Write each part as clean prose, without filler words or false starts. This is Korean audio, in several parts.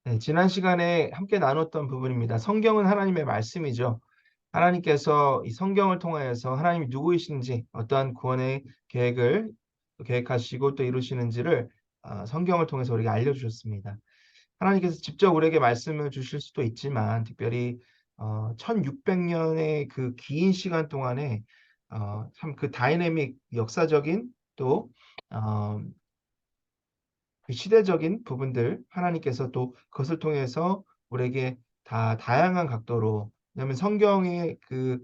네, 지난 시간에 함께 나눴던 부분입니다. 성경은 하나님의 말씀이죠. 하나님께서 이 성경을 통하여서 하나님이 누구이신지 어떠한 구원의 계획을 계획하시고 또 이루시는지를 성경을 통해서 우리에게 알려주셨습니다. 하나님께서 직접 우리에게 말씀을 주실 수도 있지만 특별히 1600년의 그 긴 시간 동안에 참 그 다이내믹 역사적인 또 어, 그 시대적인 부분들 하나님께서 또 그것을 통해서 우리에게 다 다양한 각도로 왜냐하면 성경의 그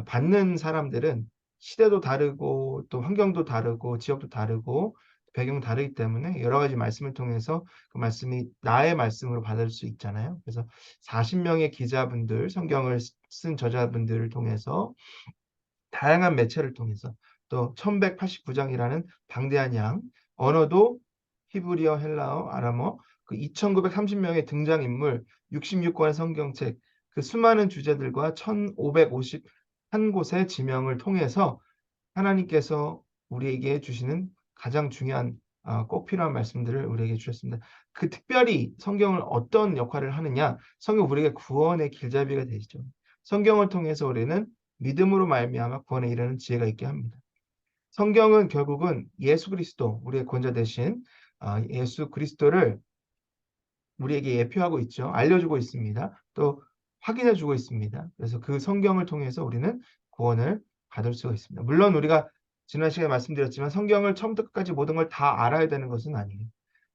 받는 사람들은 시대도 다르고 또 환경도 다르고 지역도 다르고 배경 다르기 때문에 여러 가지 말씀을 통해서 그 말씀이 나의 말씀으로 받을 수 있잖아요. 그래서 40명의 기자분들, 성경을 쓴 저자분들을 통해서 다양한 매체를 통해서 또 1189장이라는 방대한 양, 언어도 히브리어, 헬라어, 아람어, 그 2930명의 등장인물, 66권의 성경책, 그 수많은 주제들과 1551곳의 지명을 통해서 하나님께서 우리에게 주시는 가장 중요한 꼭 필요한 말씀들을 우리에게 주셨습니다. 그 특별히 성경을 어떤 역할을 하느냐? 성경 우리에게 구원의 길잡이가 되시죠. 성경을 통해서 우리는 믿음으로 말미암아 구원에 이르는 지혜가 있게 합니다. 성경은 결국은 예수 그리스도, 우리의 구원자 되신 예수 그리스도를 우리에게 예표하고 있죠. 알려주고 있습니다. 또 확인해주고 있습니다. 그래서 그 성경을 통해서 우리는 구원을 받을 수가 있습니다. 물론 우리가 지난 시간에 말씀드렸지만 성경을 처음부터 끝까지 모든 걸 다 알아야 되는 것은 아니에요.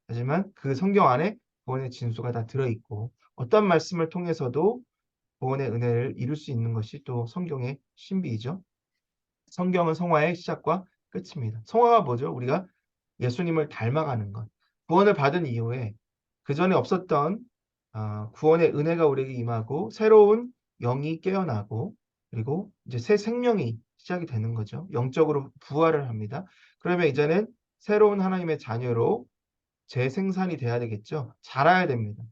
하지만 그 성경 안에 구원의 진수가 다 들어있고 어떤 말씀을 통해서도 구원의 은혜를 이룰 수 있는 것이 또 성경의 신비이죠. 성경은 성화의 시작과 끝입니다. 성화가 뭐죠? 우리가 예수님을 닮아가는 것. 구원을 받은 이후에 그 전에 없었던 구원의 은혜가 우리에게 임하고 새로운 영이 깨어나고 그리고 이제 새 생명이 시작이 되는 거죠. 영적으로 부활을 합니다. 그러면 이제는 새로운 하나님의 자녀로 재생산이 돼야 되겠죠. 자라야 됩니다.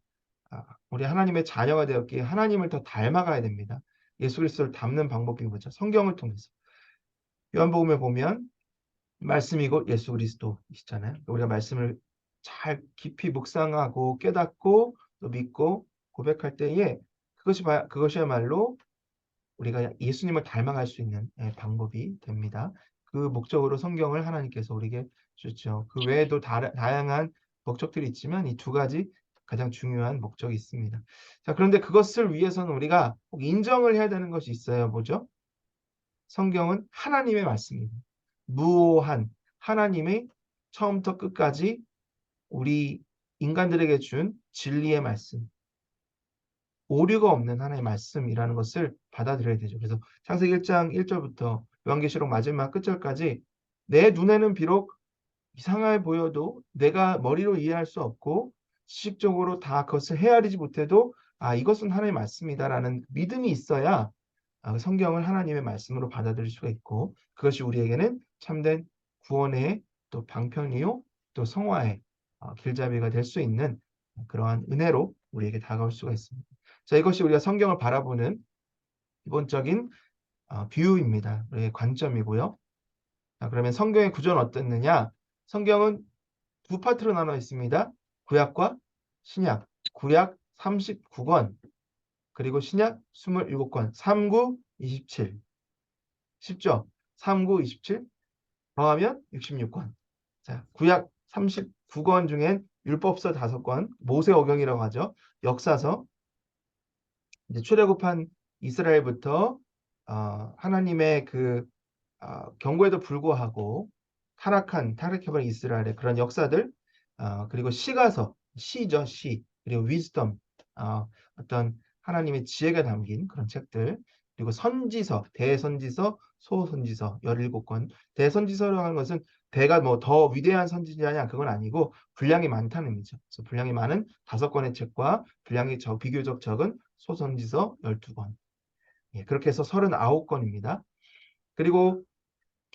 우리 하나님의 자녀가 되었기에 하나님을 더 닮아가야 됩니다. 예수 그리스도를 닮는 방법이 뭐죠? 성경을 통해서. 요한복음에 보면 말씀이 곧 예수 그리스도이시잖아요. 우리가 말씀을 잘 깊이 묵상하고 깨닫고 또 믿고 고백할 때에 그것이야말로 우리가 예수님을 닮아갈 수 있는 방법이 됩니다. 그 목적으로 성경을 하나님께서 우리에게 주셨죠. 그 외에도 다양한 목적들이 있지만 이 두 가지 가장 중요한 목적이 있습니다. 자, 그런데 그것을 위해서는 우리가 꼭 인정을 해야 되는 것이 있어요. 뭐죠? 성경은 하나님의 말씀입니다. 무오한 하나님의 처음부터 끝까지 우리 인간들에게 준 진리의 말씀, 오류가 없는 하나님의 말씀이라는 것을 받아들여야 되죠. 그래서 창세기 1장 1절부터 요한계시록 마지막 끝절까지 내 눈에는 비록 이상해 보여도 내가 머리로 이해할 수 없고 지식적으로 다 그것을 헤아리지 못해도 이것은 하나님의 말씀이다라는 믿음이 있어야 성경을 하나님의 말씀으로 받아들일 수가 있고 그것이 우리에게는 참된 구원의 또 방편이요 또 성화의 길잡이가 될 수 있는 그러한 은혜로 우리에게 다가올 수가 있습니다. 자, 이것이 우리가 성경을 바라보는 기본적인 뷰입니다. 우리의 관점이고요. 자, 그러면 성경의 구조는 어떻느냐? 성경은 두 파트로 나눠 있습니다. 구약과 신약. 구약 39권, 그리고 신약 27권. 39, 27. 쉽죠? 39, 27 더하면 66권. 자, 구약 39권 중엔 율법서 5권, 모세오경이라고 하죠. 역사서, 이제 출애굽한 이스라엘부터 하나님의 그 경고에도 불구하고 타락해버린 이스라엘의 그런 역사들, 그리고 시가서, 시죠, 시, 그리고 위즈덤, 어떤 하나님의 지혜가 담긴 그런 책들, 그리고 선지서, 대선지서, 소선지서 17권. 대선지서라고 하는 것은 대가 뭐 더 위대한 선지자냐 그건 아니고 분량이 많다는 의미죠. 그래서 분량이 많은 5권의 책과 분량이 비교적 적은 소선지서 12권. 예, 그렇게 해서 39권입니다. 그리고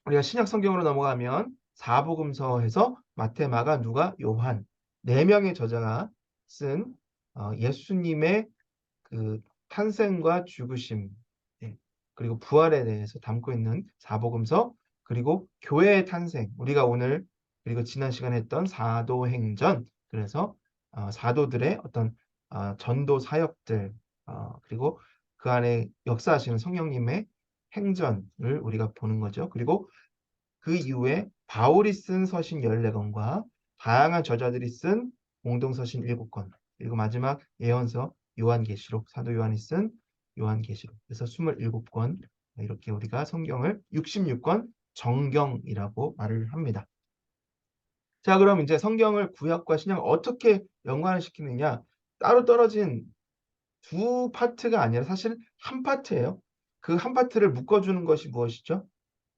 우리가 신약 성경으로 넘어가면 사복음서에서 마태, 마가, 누가, 요한 4명의 저자가 쓴 예수님의 그 탄생과 죽으심, 예, 그리고 부활에 대해서 담고 있는 사복음서, 그리고 교회의 탄생, 우리가 오늘 그리고 지난 시간에 했던 사도행전, 그래서 사도들의 어떤 전도 사역들, 그리고 그 안에 역사하시는 성령님의 행전을 우리가 보는 거죠. 그리고 그 이후에 바울이 쓴 서신 14권과 다양한 저자들이 쓴 공동서신 7권, 그리고 마지막 예언서 요한계시록, 사도 요한이 쓴 요한계시록, 그래서 27권, 이렇게 우리가 성경을 66권 정경이라고 말을 합니다. 자, 그럼 이제 성경을 구약과 신약을 어떻게 연관을 시키느냐? 따로 떨어진 두 파트가 아니라 사실 한 파트예요. 그 한 파트를 묶어주는 것이 무엇이죠?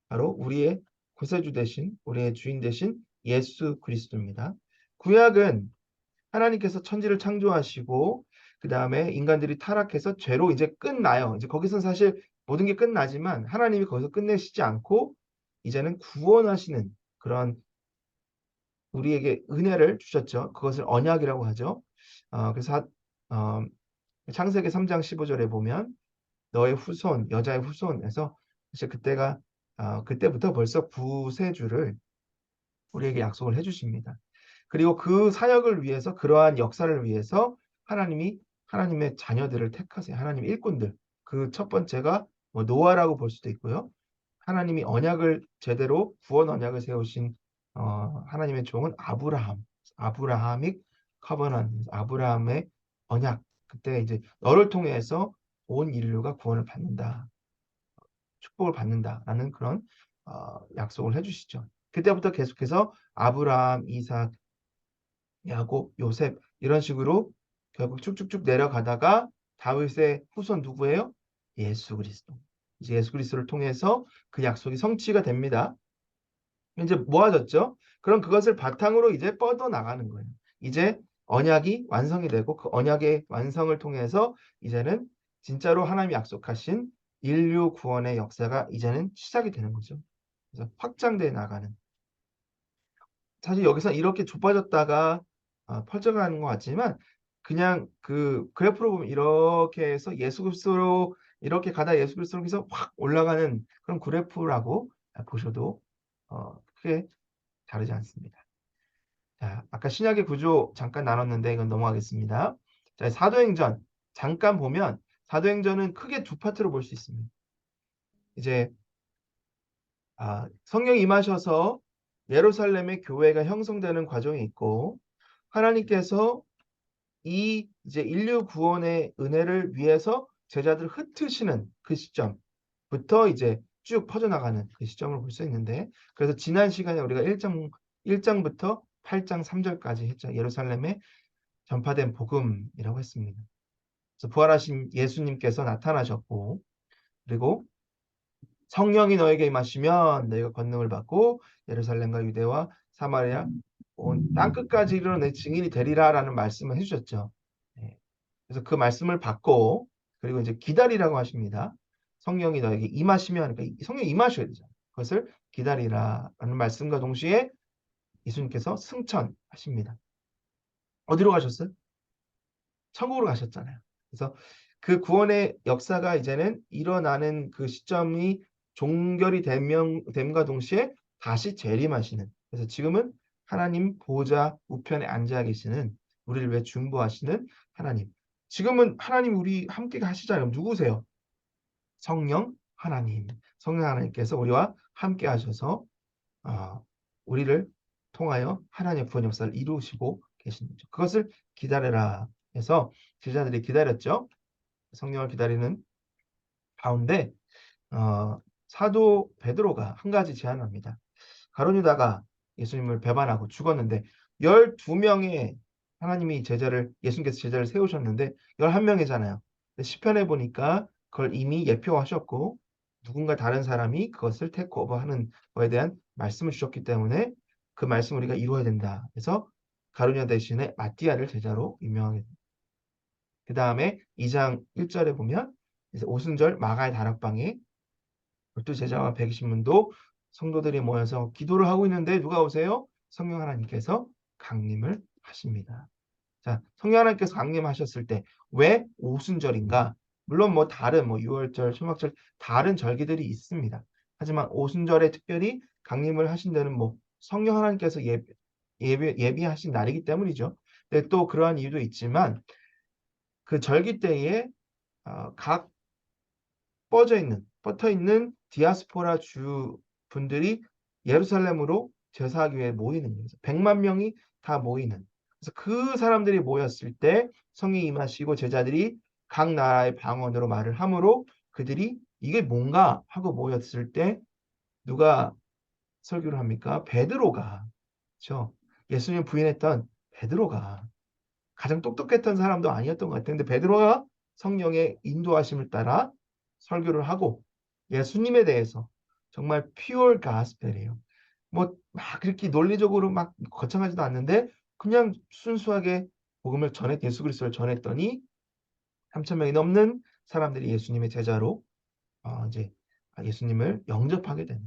바로 우리의 구세주 대신, 우리의 주인 대신 예수 그리스도입니다. 구약은 하나님께서 천지를 창조하시고 그 다음에 인간들이 타락해서 죄로 이제 끝나요. 이제 거기서는 사실 모든 게 끝나지만 하나님이 거기서 끝내시지 않고 이제는 구원하시는 그런 우리에게 은혜를 주셨죠. 그것을 언약이라고 하죠. 그래서 어, 창세기 3장 15절에 보면 너의 후손, 여자의 후손에서 이제 그때부터 벌써 구세주를 우리에게 약속을 해주십니다. 그리고 그 사역을 위해서, 그러한 역사를 위해서 하나님의 자녀들을 택하세요. 하나님의 일꾼들. 그 첫 번째가 뭐 노아라고 볼 수도 있고요. 하나님이 언약을 제대로 구원 언약을 세우신 하나님의 종은 아브라함이 커버넌, 아브라함의 언약. 그때 이제 너를 통해서 온 인류가 구원을 받는다, 축복을 받는다라는 그런 약속을 해주시죠. 그때부터 계속해서 아브라함, 이삭, 야곱, 요셉 이런 식으로 결국 쭉쭉쭉 내려가다가 다윗의 후손 누구예요? 예수 그리스도. 이제 예수 그리스도를 통해서 그 약속이 성취가 됩니다. 이제 모아졌죠? 그럼 그것을 바탕으로 이제 뻗어 나가는 거예요. 이제 언약이 완성이 되고 그 언약의 완성을 통해서 이제는 진짜로 하나님이 약속하신 인류 구원의 역사가 이제는 시작이 되는 거죠. 그래서 확장돼 나가는. 사실 여기서 이렇게 좁아졌다가 펼쳐가는 것 같지만 그냥 그 그래프로 보면 이렇게 해서 예수 그리스도로 이렇게 가다 예수 그리스도로 해서 확 올라가는 그런 그래프라고 보셔도 크게 다르지 않습니다. 자, 아까 신약의 구조 잠깐 나눴는데 이건 넘어가겠습니다. 자, 사도행전 잠깐 보면 사도행전은 크게 두 파트로 볼 수 있습니다. 이제 성령이 임하셔서 예루살렘의 교회가 형성되는 과정이 있고 하나님께서 이 이제 인류 구원의 은혜를 위해서 제자들을 흩으시는 그 시점부터 이제 쭉 퍼져나가는 그 시점을 볼 수 있는데 그래서 지난 시간에 우리가 1장부터 8장 3절까지 했죠. 예루살렘에 전파된 복음이라고 했습니다. 그래서 부활하신 예수님께서 나타나셨고 그리고 성령이 너에게 임하시면 너희가 권능을 받고 예루살렘과 유대와 사마리아 온 땅끝까지 이르러 내 증인이 되리라라는 말씀을 해주셨죠. 네. 그래서 그 말씀을 받고 그리고 이제 기다리라고 하십니다. 성령이 너에게 임하시면 그러니까 성령이 임하셔야 되잖아요. 그것을 기다리라라는 말씀과 동시에 예수님께서 승천하십니다. 어디로 가셨어요? 천국으로 가셨잖아요. 그래서 그 구원의 역사가 이제는 일어나는 그 시점이 종결이 됨과 동시에 다시 재림하시는. 그래서 지금은 하나님 보좌 우편에 앉아 계시는 우리를 위해 중보하시는 하나님. 지금은 하나님 우리 함께 하시잖아요. 누구세요? 성령 하나님. 성령 하나님께서 우리와 함께 하셔서 우리를 통하여 하나님의 구원 역사를 이루시고 계시는 거죠. 그것을 기다려라 해서 제자들이 기다렸죠. 성령을 기다리는 가운데 사도 베드로가 한 가지 제안합니다. 가룟 유다가 예수님을 배반하고 죽었는데 12명의 하나님이 예수님께서 제자를 세우셨는데 11명이잖아요. 시편에 보니까 그걸 이미 예표하셨고 누군가 다른 사람이 그것을 테이크오버하는 거에 대한 말씀을 주셨기 때문에 그 말씀을 우리가 이루어야 된다. 그래서 가룟 유다 대신에 마띠아를 제자로 임명하게 됩니다. 그 다음에 2장 1절에 보면 이제 오순절 마가의 다락방에 12제자와 120문도 성도들이 모여서 기도를 하고 있는데 누가 오세요? 성령 하나님께서 강림을 하십니다. 자, 성령 하나님께서 강림하셨을 때 왜 오순절인가? 물론 뭐 다른 뭐 6월절, 초막절 다른 절기들이 있습니다. 하지만 오순절에 특별히 강림을 하신 데는 뭐 성령 하나님께서 예비하신 날이기 때문이죠. 근데 또 그러한 이유도 있지만 그 절기 때에 각 뻗어 있는 디아스포라 주 분들이 예루살렘으로 제사하기 위해 모이는 거예요. 100만 명이 다 모이는. 그래서 그 사람들이 모였을 때 성령이 임하시고 제자들이 각 나라의 방언으로 말을 하므로 그들이 이게 뭔가 하고 모였을 때 누가 설교를 합니까? 베드로가. 그렇죠? 예수님 부인했던 베드로가 가장 똑똑했던 사람도 아니었던 것 같아요. 근데 베드로가 성령의 인도하심을 따라 설교를 하고 예수님에 대해서 정말 pure gospel이에요. 뭐 막 그렇게 논리적으로 막 거창하지도 않는데 그냥 순수하게 복음을 예수 그리스도를 전했더니 3천 명이 넘는 사람들이 예수님의 제자로 이제 예수님을 영접하게 되는.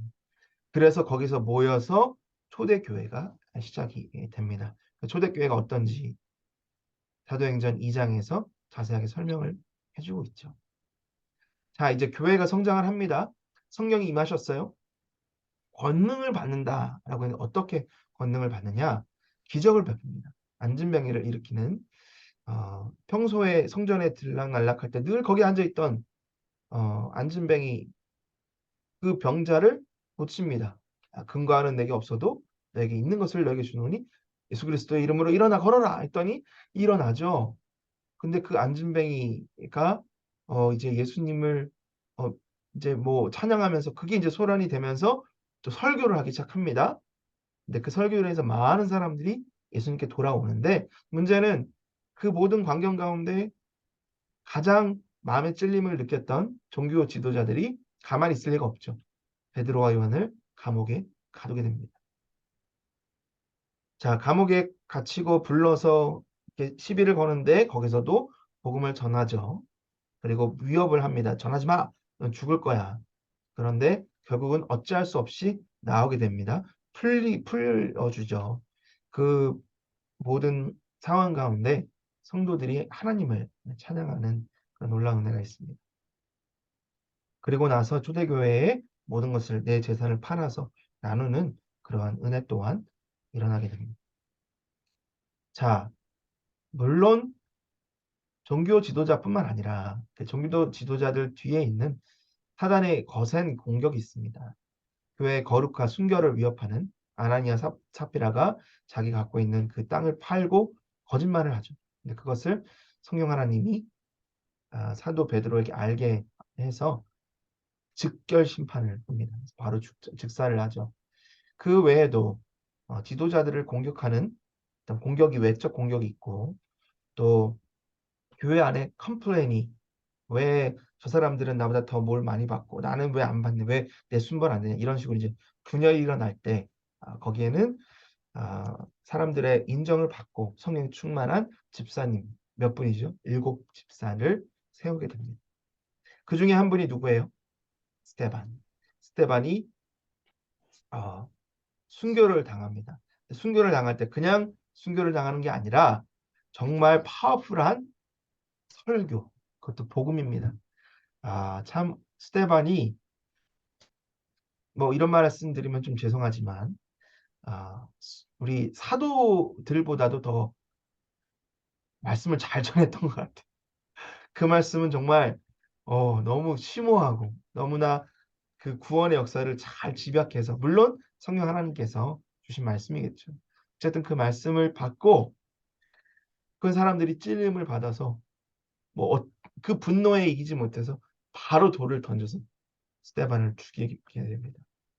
그래서 거기서 모여서 초대교회가 시작이 됩니다. 초대교회가 어떤지 사도행전 2장에서 자세하게 설명을 해주고 있죠. 자, 이제 교회가 성장을 합니다. 성령이 임하셨어요. 권능을 받는다라고 했는데 어떻게 권능을 받느냐? 기적을 베풉니다. 안진병이를 일으키는 평소에 성전에 들락날락할 때 늘 거기 앉아있던 안진뱅이 그 병자를 고칩니다. 근거하는 내게 없어도 내게 있는 것을 너에게 주노니 예수 그리스도의 이름으로 일어나 걸어라 했더니 일어나죠. 근데 그 안진뱅이가 이제 예수님을 어, 이제 뭐 찬양하면서 그게 이제 소란이 되면서 또 설교를 하기 시작합니다. 근데 그 설교를 해서 많은 사람들이 예수님께 돌아오는데 문제는 그 모든 광경 가운데 가장 마음의 찔림을 느꼈던 종교 지도자들이 가만히 있을 리가 없죠. 베드로와 요한을 감옥에 가두게 됩니다. 자, 감옥에 갇히고 불러서 이렇게 시비를 거는데 거기서도 복음을 전하죠. 그리고 위협을 합니다. 전하지 마. 넌 죽을 거야. 그런데 결국은 어찌할 수 없이 나오게 됩니다. 풀어주죠. 그 모든 상황 가운데 성도들이 하나님을 찬양하는 그런 놀라운 은혜가 있습니다. 그리고 나서 초대교회의 모든 것을 내 재산을 팔아서 나누는 그러한 은혜 또한 일어나게 됩니다. 자, 물론 종교 지도자뿐만 아니라 그 종교 지도자들 뒤에 있는 사단의 거센 공격이 있습니다. 교회의 거룩과 순결을 위협하는 아나니아 사피라가 자기 갖고 있는 그 땅을 팔고 거짓말을 하죠. 근데 그것을 성령 하나님이 사도 베드로에게 알게 해서 즉결 심판을 합니다. 바로 즉사를 하죠. 그 외에도 지도자들을 공격하는 어떤 공격이 외적 공격이 있고 또 교회 안에 컴플레인이 왜 저 사람들은 나보다 더 뭘 많이 받고 나는 왜 안 받네 왜 내 순번 안 되냐 이런 식으로 이제 분열이 일어날 때 거기에는 사람들의 인정을 받고 성령 충만한 집사님 몇 분이죠? 7집사를 세우게 됩니다. 그 중에 한 분이 누구예요? 스테반. 스테반이 순교를 당합니다. 순교를 당할 때 그냥 순교를 당하는 게 아니라 정말 파워풀한 설교, 그것도 복음입니다. 참 스테반이 뭐 이런 말씀드리면 좀 죄송하지만 우리 사도들보다도 더 말씀을 잘 전했던 것 같아요. 그 말씀은 정말 너무 심오하고 너무나 그 구원의 역사를 잘 집약해서 물론 성령 하나님께서 주신 말씀이겠죠. 어쨌든 그 말씀을 받고 그 사람들이 찔림을 받아서 그 분노에 이기지 못해서 바로 돌을 던져서 스테반을 죽이게 됩니다.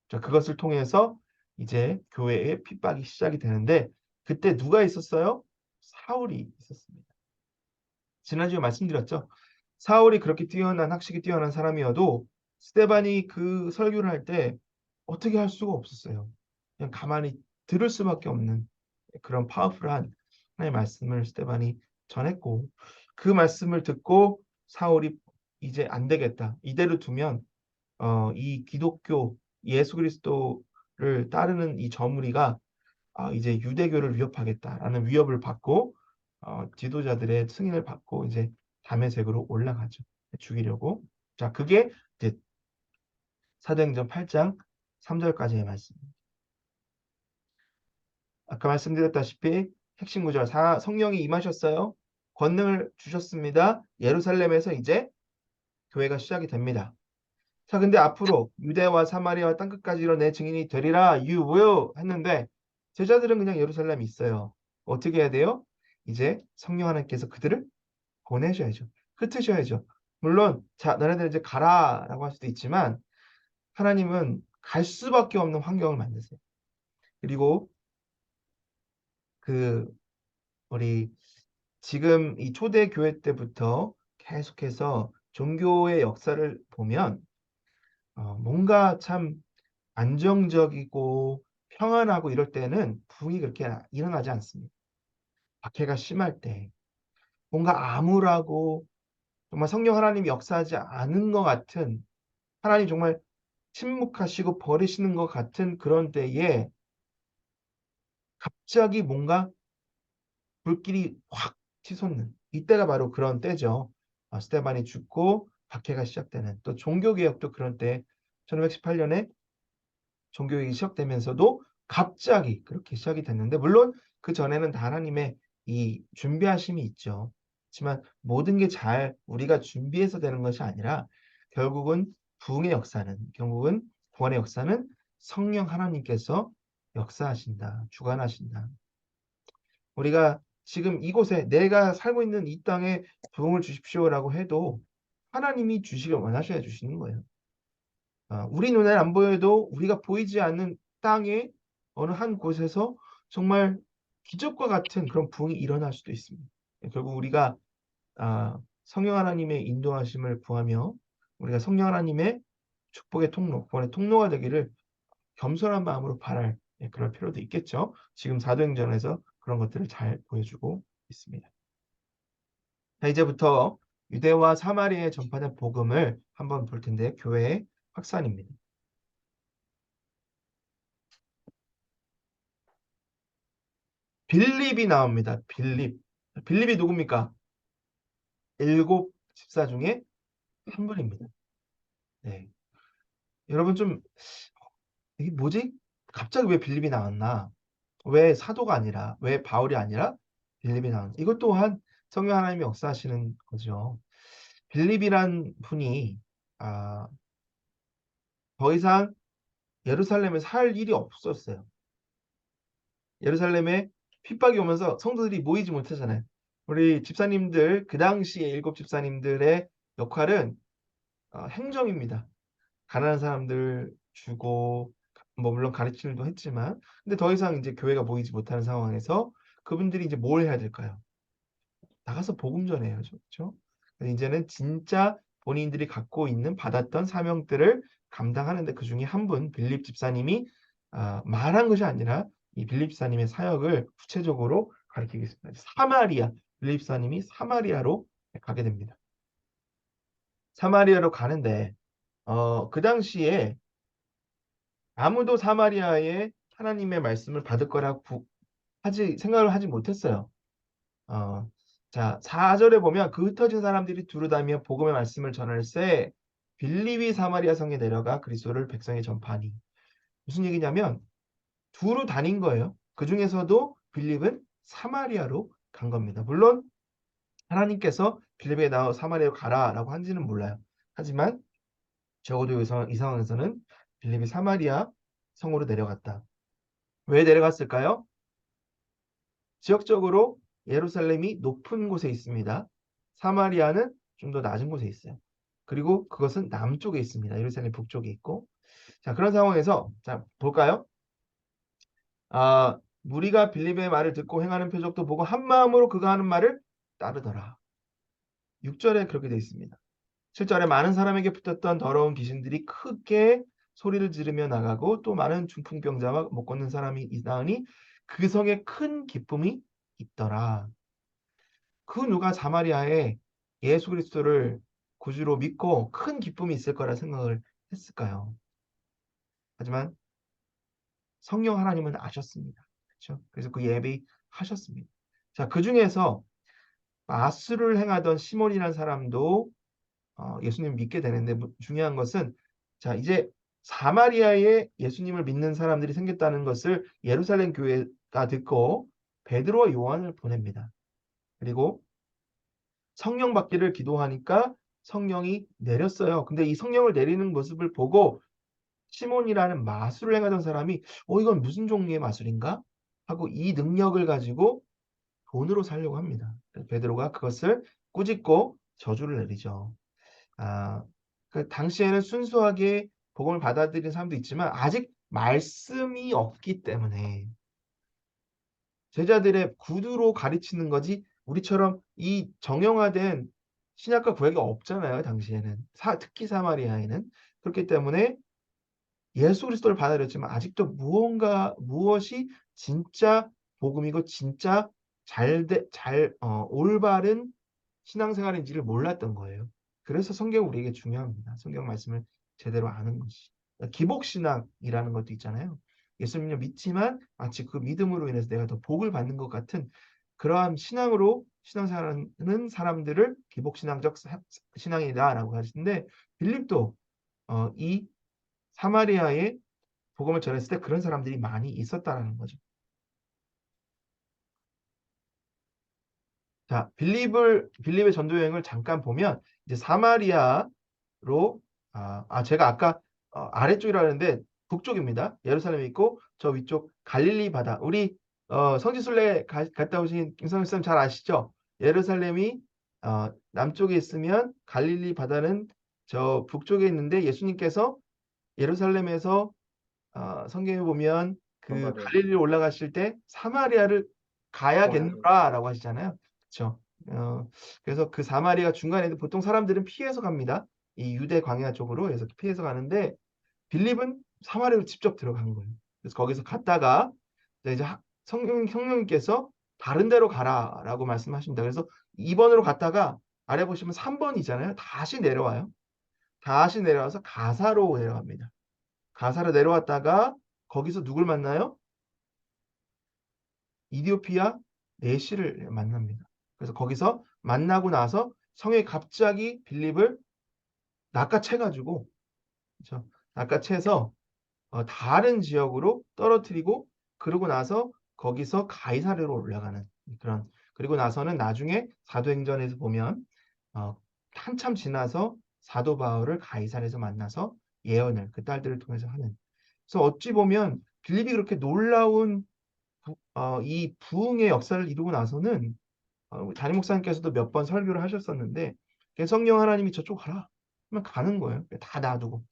자, 그것을 통해서 이제 교회의 핍박이 시작이 되는데 그때 누가 있었어요? 사울이 있었습니다. 지난주에 말씀드렸죠. 사울이 그렇게 뛰어난 학식이 뛰어난 사람이어도 스테반이 그 설교를 할 때 어떻게 할 수가 없었어요. 그냥 가만히 들을 수밖에 없는 그런 파워풀한 하나님의 말씀을 스테반이 전했고 그 말씀을 듣고 사울이 이제 안 되겠다. 이대로 두면 이 기독교 예수 그리스도를 따르는 이 저무리가 이제 유대교를 위협하겠다라는 위협을 받고 지도자들의 승인을 받고 이제 다메섹으로 올라가죠. 죽이려고. 자, 그게 이제 사도행전 8장 3절까지의 말씀입니다. 아까 말씀드렸다시피 핵심 구절 성령이 임하셨어요. 권능을 주셨습니다. 예루살렘에서 이제 교회가 시작이 됩니다. 자, 근데 앞으로 유대와 사마리아와 땅끝까지 이런 내 증인이 되리라 you will 했는데 제자들은 그냥 예루살렘에 있어요. 어떻게 해야 돼요? 이제 성령 하나님께서 그들을 보내셔야죠. 흩으셔야죠. 물론 자, 너네들 이제 가라라고 할 수도 있지만 하나님은 갈 수밖에 없는 환경을 만드세요. 그리고 그 우리 지금 이 초대 교회 때부터 계속해서 종교의 역사를 보면 뭔가 참 안정적이고 평안하고 이럴 때는 부흥이 그렇게 일어나지 않습니다. 박해가 심할 때 뭔가 암울하고 정말 성령 하나님이 역사하지 않은 것 같은 하나님 정말 침묵하시고 버리시는 것 같은 그런 때에 갑자기 뭔가 불길이 확 치솟는 이때가 바로 그런 때죠. 스테반이 죽고 박해가 시작되는 또 종교개혁도 그런 때 1518년에 종교개혁이 시작되면서도 갑자기 그렇게 시작이 됐는데 물론 그 전에는 다 하나님의 이 준비하심이 있죠. 하지만 모든 게 잘 우리가 준비해서 되는 것이 아니라 결국은 부흥의 역사는 결국은 구원의 역사는 성령 하나님께서 역사하신다, 주관하신다. 우리가 지금 이곳에 내가 살고 있는 이 땅에 부흥을 주십시오라고 해도 하나님이 주시길 원하셔야 주시는 거예요. 우리 눈에 안 보여도 우리가 보이지 않는 땅에 어느 한 곳에서 정말 기적과 같은 그런 부흥이 일어날 수도 있습니다. 결국 우리가 성령 하나님의 인도하심을 구하며 우리가 성령 하나님의 축복의 통로, 구원의 통로가 되기를 겸손한 마음으로 바랄 그럴 필요도 있겠죠. 지금 사도행전에서 그런 것들을 잘 보여주고 있습니다. 자, 이제부터 유대와 사마리아에 전파된 복음을 한번 볼 텐데 교회의 확산입니다. 빌립이 나옵니다. 빌립. 빌립이 누굽니까? 일곱 집사 중에 한 분입니다. 네. 여러분 좀 이게 뭐지? 갑자기 왜 빌립이 나왔나? 왜 사도가 아니라 왜 바울이 아니라 빌립이 나왔나? 이것 또한 성령 하나님이 역사하시는 거죠. 빌립이란 분이 아, 더 이상 예루살렘에 살 일이 없었어요. 예루살렘에 핍박이 오면서 성도들이 모이지 못하잖아요. 우리 집사님들 그 당시에 일곱 집사님들의 역할은 행정입니다. 가난한 사람들 주고 뭐 물론 가르치는 일도 했지만 근데 더 이상 이제 교회가 모이지 못하는 상황에서 그분들이 이제 뭘 해야 될까요? 나가서 복음 전해야죠. 그렇죠? 이제는 진짜 본인들이 갖고 있는 받았던 사명들을 감당하는데 그 중에 한 분 빌립 집사님이 말한 것이 아니라 이 빌립 집사님의 사역을 구체적으로 가르치겠습니다. 사마리아 빌립 집사님이 사마리아로 가게 됩니다. 사마리아로 가는데 그 당시에 아무도 사마리아에 하나님의 말씀을 받을 거라고 생각을 하지 못했어요. 어, 자, 4절에 보면 그 흩어진 사람들이 두루 다니며 복음의 말씀을 전할세 빌립이 사마리아 성에 내려가 그리스도를 백성에 전파하니. 무슨 얘기냐면 두루 다닌 거예요. 그 중에서도 빌립은 사마리아로 간 겁니다. 물론 하나님께서 빌립에게 나와 사마리아로 가라라고 한지는 몰라요. 하지만 적어도 이 상황에서는 빌립이 사마리아 성으로 내려갔다. 왜 내려갔을까요? 지역적으로 예루살렘이 높은 곳에 있습니다. 사마리아는 좀 더 낮은 곳에 있어요. 그리고 그것은 남쪽에 있습니다. 예루살렘 북쪽에 있고. 자, 그런 상황에서 자, 볼까요? 무리가 빌립의 말을 듣고 행하는 표적도 보고 한 마음으로 그가 하는 말을 따르더라. 6절에 그렇게 되어 있습니다. 7절에 많은 사람에게 붙었던 더러운 귀신들이 크게 소리를 지르며 나가고 또 많은 중풍병자와 못 걷는 사람이 나으니 그 성에 큰 기쁨이 있더라. 그 누가 사마리아에 예수 그리스도를 구주로 믿고 큰 기쁨이 있을 거라 생각을 했을까요? 하지만 성령 하나님은 아셨습니다. 그렇죠? 그래서 그 예비하셨습니다. 자, 그 중에서 마술을 행하던 시몬이라는 사람도 예수님을 믿게 되는데 중요한 것은 자, 이제 사마리아에 예수님을 믿는 사람들이 생겼다는 것을 예루살렘 교회가 듣고 베드로와 요한을 보냅니다. 그리고 성령 받기를 기도하니까 성령이 내렸어요. 근데 이 성령을 내리는 모습을 보고 시몬이라는 마술을 행하던 사람이 이건 무슨 종류의 마술인가? 하고 이 능력을 가지고 돈으로 살려고 합니다. 베드로가 그것을 꾸짖고 저주를 내리죠. 아, 그 당시에는 순수하게 복음을 받아들인 사람도 있지만 아직 말씀이 없기 때문에 제자들의 구두로 가르치는 거지 우리처럼 이 정형화된 신약과 구약이 없잖아요. 당시에는 특히 사마리아에는 그렇기 때문에 예수 그리스도를 받아들였지만 아직도 무엇이 진짜 복음이고 진짜 올바른 신앙생활인지를 몰랐던 거예요. 그래서 성경은 우리에게 중요합니다. 성경 말씀을 제대로 아는 것이. 기복신앙이라는 것도 있잖아요. 예수님을 믿지만 마치 그 믿음으로 인해서 내가 더 복을 받는 것 같은 그러한 신앙으로 신앙생활하는 사람들을 기복신앙적 신앙이다라고 하시는데 빌립도 이 사마리아에 복음을 전했을 때 그런 사람들이 많이 있었다라는 거죠. 자, 빌립의 전도 여행을 잠깐 보면 이제 사마리아로 제가 아까 아래쪽이라 했는데 북쪽입니다. 예루살렘이 있고 저 위쪽 갈릴리 바다. 우리 성지순례 갔다 오신 김성일 쌤 잘 아시죠? 예루살렘이 남쪽에 있으면 갈릴리 바다는 저 북쪽에 있는데 예수님께서 예루살렘에서 성경에 보면 그 맞아요. 갈릴리 올라가실 때 사마리아를 가야겠노라라고 하시잖아요. 그렇죠? 그래서 그 사마리아 중간에 보통 사람들은 피해서 갑니다. 이 유대 광야 쪽으로 그래서 피해서 가는데 빌립은 사마리아로 직접 들어간 거예요. 그래서 거기서 갔다가 이제 성령님께서 다른 데로 가라라고 말씀하십니다. 그래서 2번으로 갔다가 아래 보시면 3번이잖아요. 다시 내려와요. 다시 내려와서 가사로 내려갑니다. 가사로 내려왔다가 거기서 누굴 만나요? 이디오피아 내시를 만납니다. 그래서 거기서 만나고 나서 성에 갑자기 빌립을 낚아채가지고 그렇죠? 낚아채서 다른 지역으로 떨어뜨리고 그러고 나서 거기서 가이사르로 올라가는 그런 그리고 나서는 나중에 사도행전에서 보면 어, 한참 지나서 사도 바울을 가이사르에서 만나서 예언을 그 딸들을 통해서 하는 그래서 어찌 보면 빌립이 그렇게 놀라운 이 부흥의 역사를 이루고 나서는 담임 목사님께서도 몇 번 설교를 하셨었는데 성령 하나님이 저쪽 가라 하면 가는 거예요. 다 놔두고.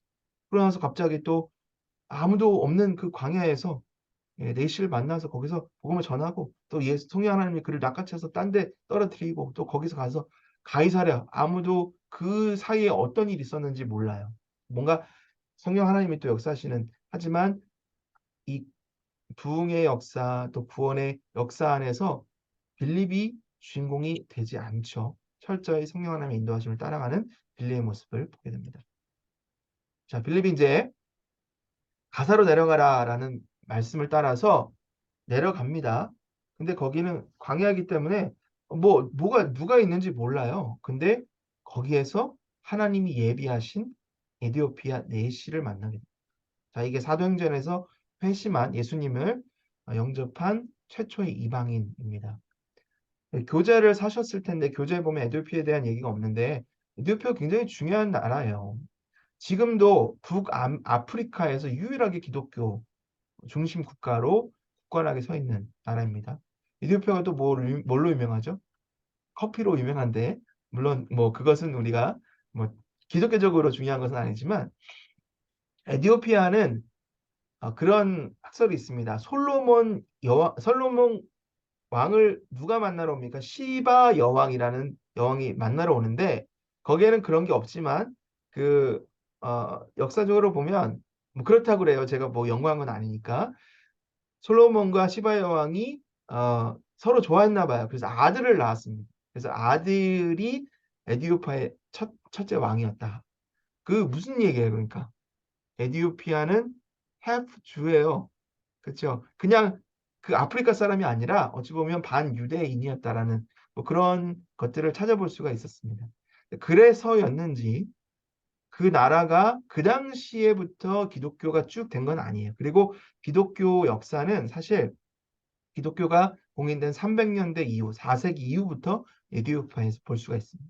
그러고 나서 갑자기 또 아무도 없는 그 광야에서 내시를 만나서 거기서 복음을 전하고 또 성령 하나님이 그를 낚아채서 딴 데 떨어뜨리고 또 거기서 가서 가이사랴 아무도 그 사이에 어떤 일이 있었는지 몰라요. 뭔가 성령 하나님이 또 역사하시는 하지만 이 부흥의 역사 또 구원의 역사 안에서 빌립이 주인공이 되지 않죠. 철저히 성령 하나님의 인도하심을 따라가는 빌립의 모습을 보게 됩니다. 자, 빌립이 이제 가사로 내려가라라는 말씀을 따라서 내려갑니다. 근데 거기는 광야이기 때문에 누가 있는지 몰라요. 근데 거기에서 하나님이 예비하신 에디오피아 내시를 만나게 됩니다. 자, 이게 사도행전에서 회심한 예수님을 영접한 최초의 이방인입니다. 교재를 사셨을 텐데 교재에 보면 에디오피아에 대한 얘기가 없는데 에디오피아가 굉장히 중요한 나라예요. 지금도 북아프리카에서 유일하게 기독교 중심 국가로 굳건하게 서 있는 나라입니다. 에디오피아가 또 뭘로 유명하죠? 커피로 유명한데 물론 뭐 그것은 우리가 뭐 기독교적으로 중요한 것은 아니지만 에디오피아는 그런 학설이 있습니다. 솔로몬 왕을 누가 만나러 옵니까? 시바 여왕이라는 여왕이 만나러 오는데 거기에는 그런 게 없지만 그 역사적으로 보면 뭐 그렇다고 그래요. 제가 뭐 연구한 건 아니니까 솔로몬과 시바 여왕이 서로 좋아했나 봐요. 그래서 아들을 낳았습니다. 그래서 아들이 에디오피아의 첫째 왕이었다. 그 무슨 얘기예요, 그러니까? 에디오피아는 half 주예요. 그렇죠? 그냥 그 아프리카 사람이 아니라 어찌 보면 반유대인이었다라는 뭐 그런 것들을 찾아볼 수가 있었습니다. 그래서였는지 그 나라가 그 당시에부터 기독교가 쭉 된 건 아니에요. 그리고 기독교 역사는 사실 기독교가 공인된 300년대 이후, 4세기 이후부터 에디오피아에서 볼 수가 있습니다.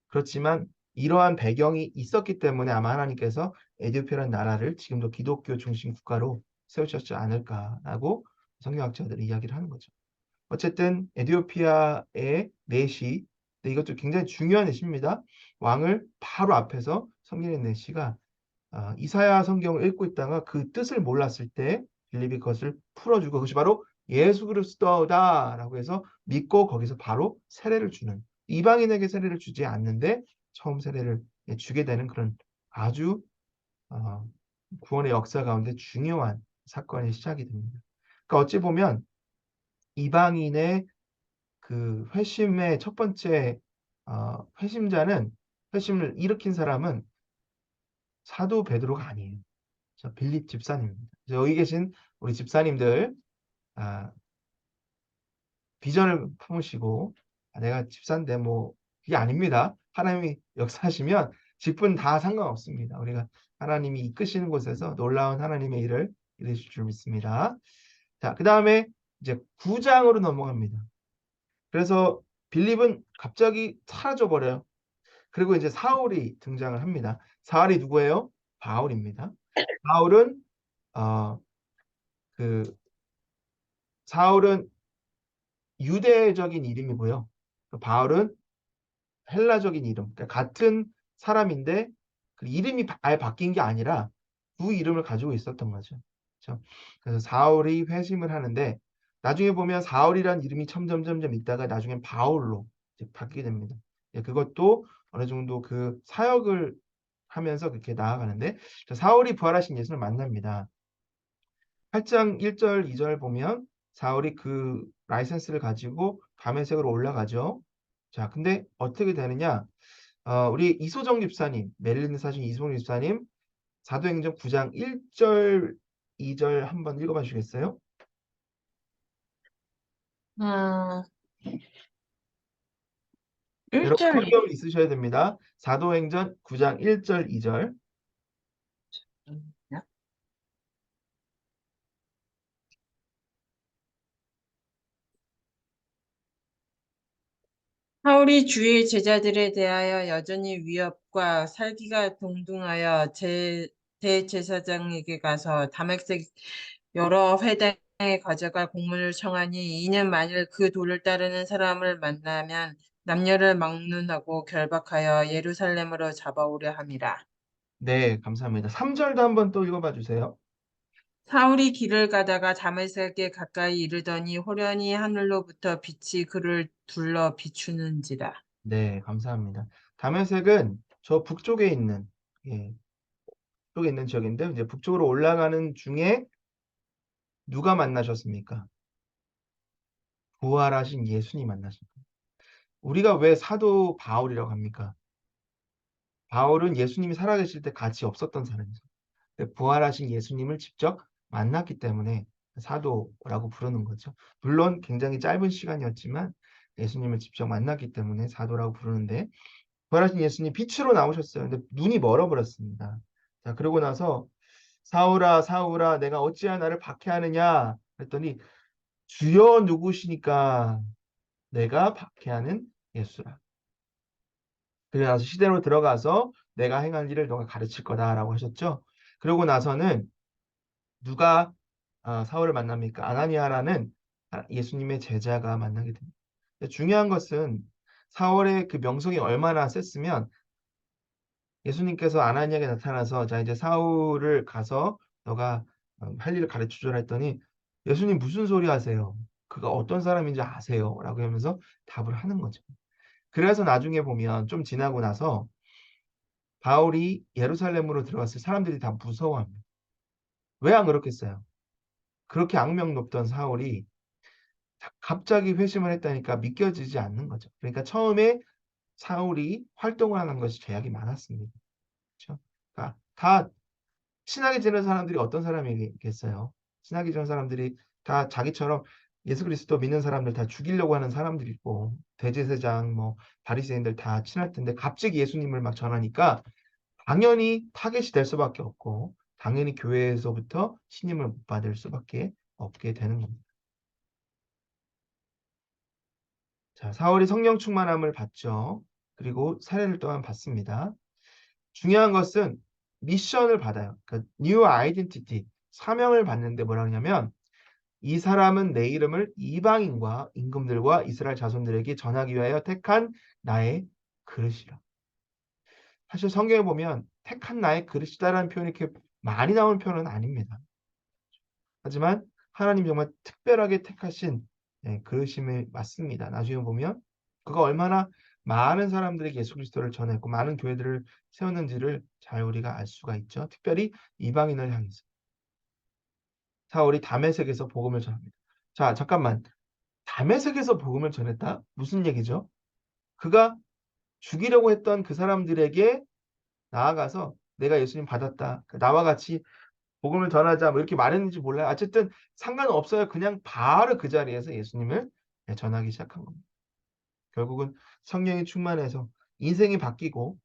그렇지만 이러한 배경이 있었기 때문에 아마 하나님께서 에디오피아라는 나라를 지금도 기독교 중심 국가로 세우셨지 않을까라고 성경학자들이 이야기를 하는 거죠. 어쨌든 에디오피아의 내시, 이것도 굉장히 중요한 내시입니다. 왕을 바로 앞에서 섬기는 내시가 이사야 성경을 읽고 있다가 그 뜻을 몰랐을 때 빌립이 그것을 풀어주고 그것이 바로 예수 그리스도다라고 해서 믿고 거기서 바로 세례를 주는, 이방인에게 세례를 주지 않는데 처음 세례를 주게 되는 그런 아주 구원의 역사 가운데 중요한 사건의 시작이 됩니다. 그러니까 어찌 보면 이방인의 그 회심의 첫 번째 회심자는, 회심을 일으킨 사람은 사도 베드로가 아니에요. 저 빌립 집사님입니다. 여기 계신 우리 집사님들 아, 비전을 품으시고 내가 집사인데 뭐 그게 아닙니다. 하나님이 역사하시면 직분 다 상관없습니다. 우리가 하나님이 이끄시는 곳에서 놀라운 하나님의 일을 이루실 줄 믿습니다. 자, 그 다음에 이제 9장으로 넘어갑니다. 그래서 빌립은 갑자기 사라져 버려요. 그리고 이제 사울이 등장을 합니다. 사울이 누구예요? 바울입니다. 바울은 어, 그 사울은 유대적인 이름이고요. 바울은 헬라적인 이름. 그러니까 같은 사람인데 그 이름이 아예 바뀐 게 아니라 두 이름을 가지고 있었던 거죠. 그렇죠? 그래서 사울이 회심을 하는데 나중에 보면 사울이란 이름이 점점점점 있다가 나중엔 바울로 이제 바뀌게 됩니다. 그것도 어느 정도 그 사역을 하면서 그렇게 나아가는데 사울이 부활하신 예수를 만납니다. 8장 1절, 2절 보면 사울이 그 라이센스를 가지고 담에색으로 올라가죠. 자, 근데 어떻게 되느냐? 우리 이소정 집사님, 메릴랜드 사신 이소정 집사님, 사도행전 9장 1절, 2절 한번 읽어봐 주시겠어요? 음, 여러분 1절 성경 있으셔야 됩니다. 사도행전 9장 1절, 2절. 사울이 주의 제자들에 대하여 여전히 위협과 살기가 동등하여 대제사장에게 가서 다메섹 여러 회당에 가져갈 공문을 청하니 이는 만일 그 도를 따르는 사람을 만나면 남녀를 막론하고 결박하여 예루살렘으로 잡아오려 함이라. 네, 감사합니다. 3절도 한번 또 읽어봐 주세요. 사울이 길을 가다가 다메섹에 가까이 이르더니 호련히 하늘로부터 빛이 그를 둘러 비추는지라. 네, 감사합니다. 다메섹은 저 북쪽에 있는, 예, 쪽에 있는 지역인데 이제 북쪽으로 올라가는 중에 누가 만나셨습니까? 부활하신 예수님 만나십니다. 우리가 왜 사도 바울이라고 합니까? 바울은 예수님이 살아계실 때 같이 없었던 사람이죠. 부활하신 예수님을 직접 만났기 때문에 사도라고 부르는 거죠. 물론 굉장히 짧은 시간이었지만 예수님을 직접 만났기 때문에 사도라고 부르는데 부활하신 예수님 빛으로 나오셨어요. 근데 눈이 멀어버렸습니다. 자, 그러고 나서 사울아, 사울아, 내가 어찌하여 나를 박해하느냐? 그랬더니 주여 누구시니까 내가 박해하는 예수라. 그리고 나서 시대로 들어가서 내가 행할 일을 너가 가르칠 거다라고 하셨죠. 그러고 나서는 누가 사울을 만납니까? 아나니아라는 예수님의 제자가 만나게 됩니다. 중요한 것은 사울의 그 명성이 얼마나 셌으면 예수님께서 아나니아에게 나타나서 자 이제 사울을 가서 너가 할 일을 가르쳐 주라 했더니 예수님 무슨 소리 하세요? 그가 어떤 사람인지 아세요? 라고 하면서 답을 하는 거죠. 그래서 나중에 보면 좀 지나고 나서 바울이 예루살렘으로 들어갔을 때 사람들이 다 무서워합니다. 왜 안 그렇겠어요? 그렇게 악명 높던 사울이 갑자기 회심을 했다니까 믿겨지지 않는 거죠. 그러니까 처음에 사울이 활동을 하는 것이 제약이 많았습니다. 그렇죠? 그러니까 다 친하게 지내는 사람들이 어떤 사람이겠어요? 친하게 지내는 사람들이 다 자기처럼 예수 그리스도 믿는 사람들 다 죽이려고 하는 사람들이 있고 대제사장 뭐 바리새인들 다 친할 텐데 갑자기 예수님을 막 전하니까 당연히 타겟이 될 수밖에 없고 당연히 교회에서부터 신임을 못 받을 수밖에 없게 되는 겁니다. 자, 사울이 성령 충만함을 받죠. 그리고 사례를 또한 받습니다. 중요한 것은 미션을 받아요. 그러니까 new identity, 사명을 받는데 뭐라 하냐면 이 사람은 내 이름을 이방인과 임금들과 이스라엘 자손들에게 전하기 위하여 택한 나의 그릇이라. 사실 성경에 보면 택한 나의 그릇이다라는 표현이 이렇게 많이 나오는 표현은 아닙니다. 하지만 하나님 정말 특별하게 택하신 그릇임을 맞습니다. 나중에 보면 그가 얼마나 많은 사람들에게 예수 그리스도를 전했고 많은 교회들을 세웠는지를 잘 우리가 알 수가 있죠. 특별히 이방인을 향해서. 사울이 다메섹에서 복음을 전합니다. 자, 잠깐만. 다메섹에서 복음을 전했다? 무슨 얘기죠? 그가 죽이려고 했던 그 사람들에게 나아가서 내가 예수님 받았다. 나와 같이 복음을 전하자. 뭐 이렇게 말했는지 몰라요. 어쨌든 상관없어요. 그냥 바로 그 자리에서 예수님을 전하기 시작한 겁니다. 결국은 성령이 충만해서 인생이 바뀌고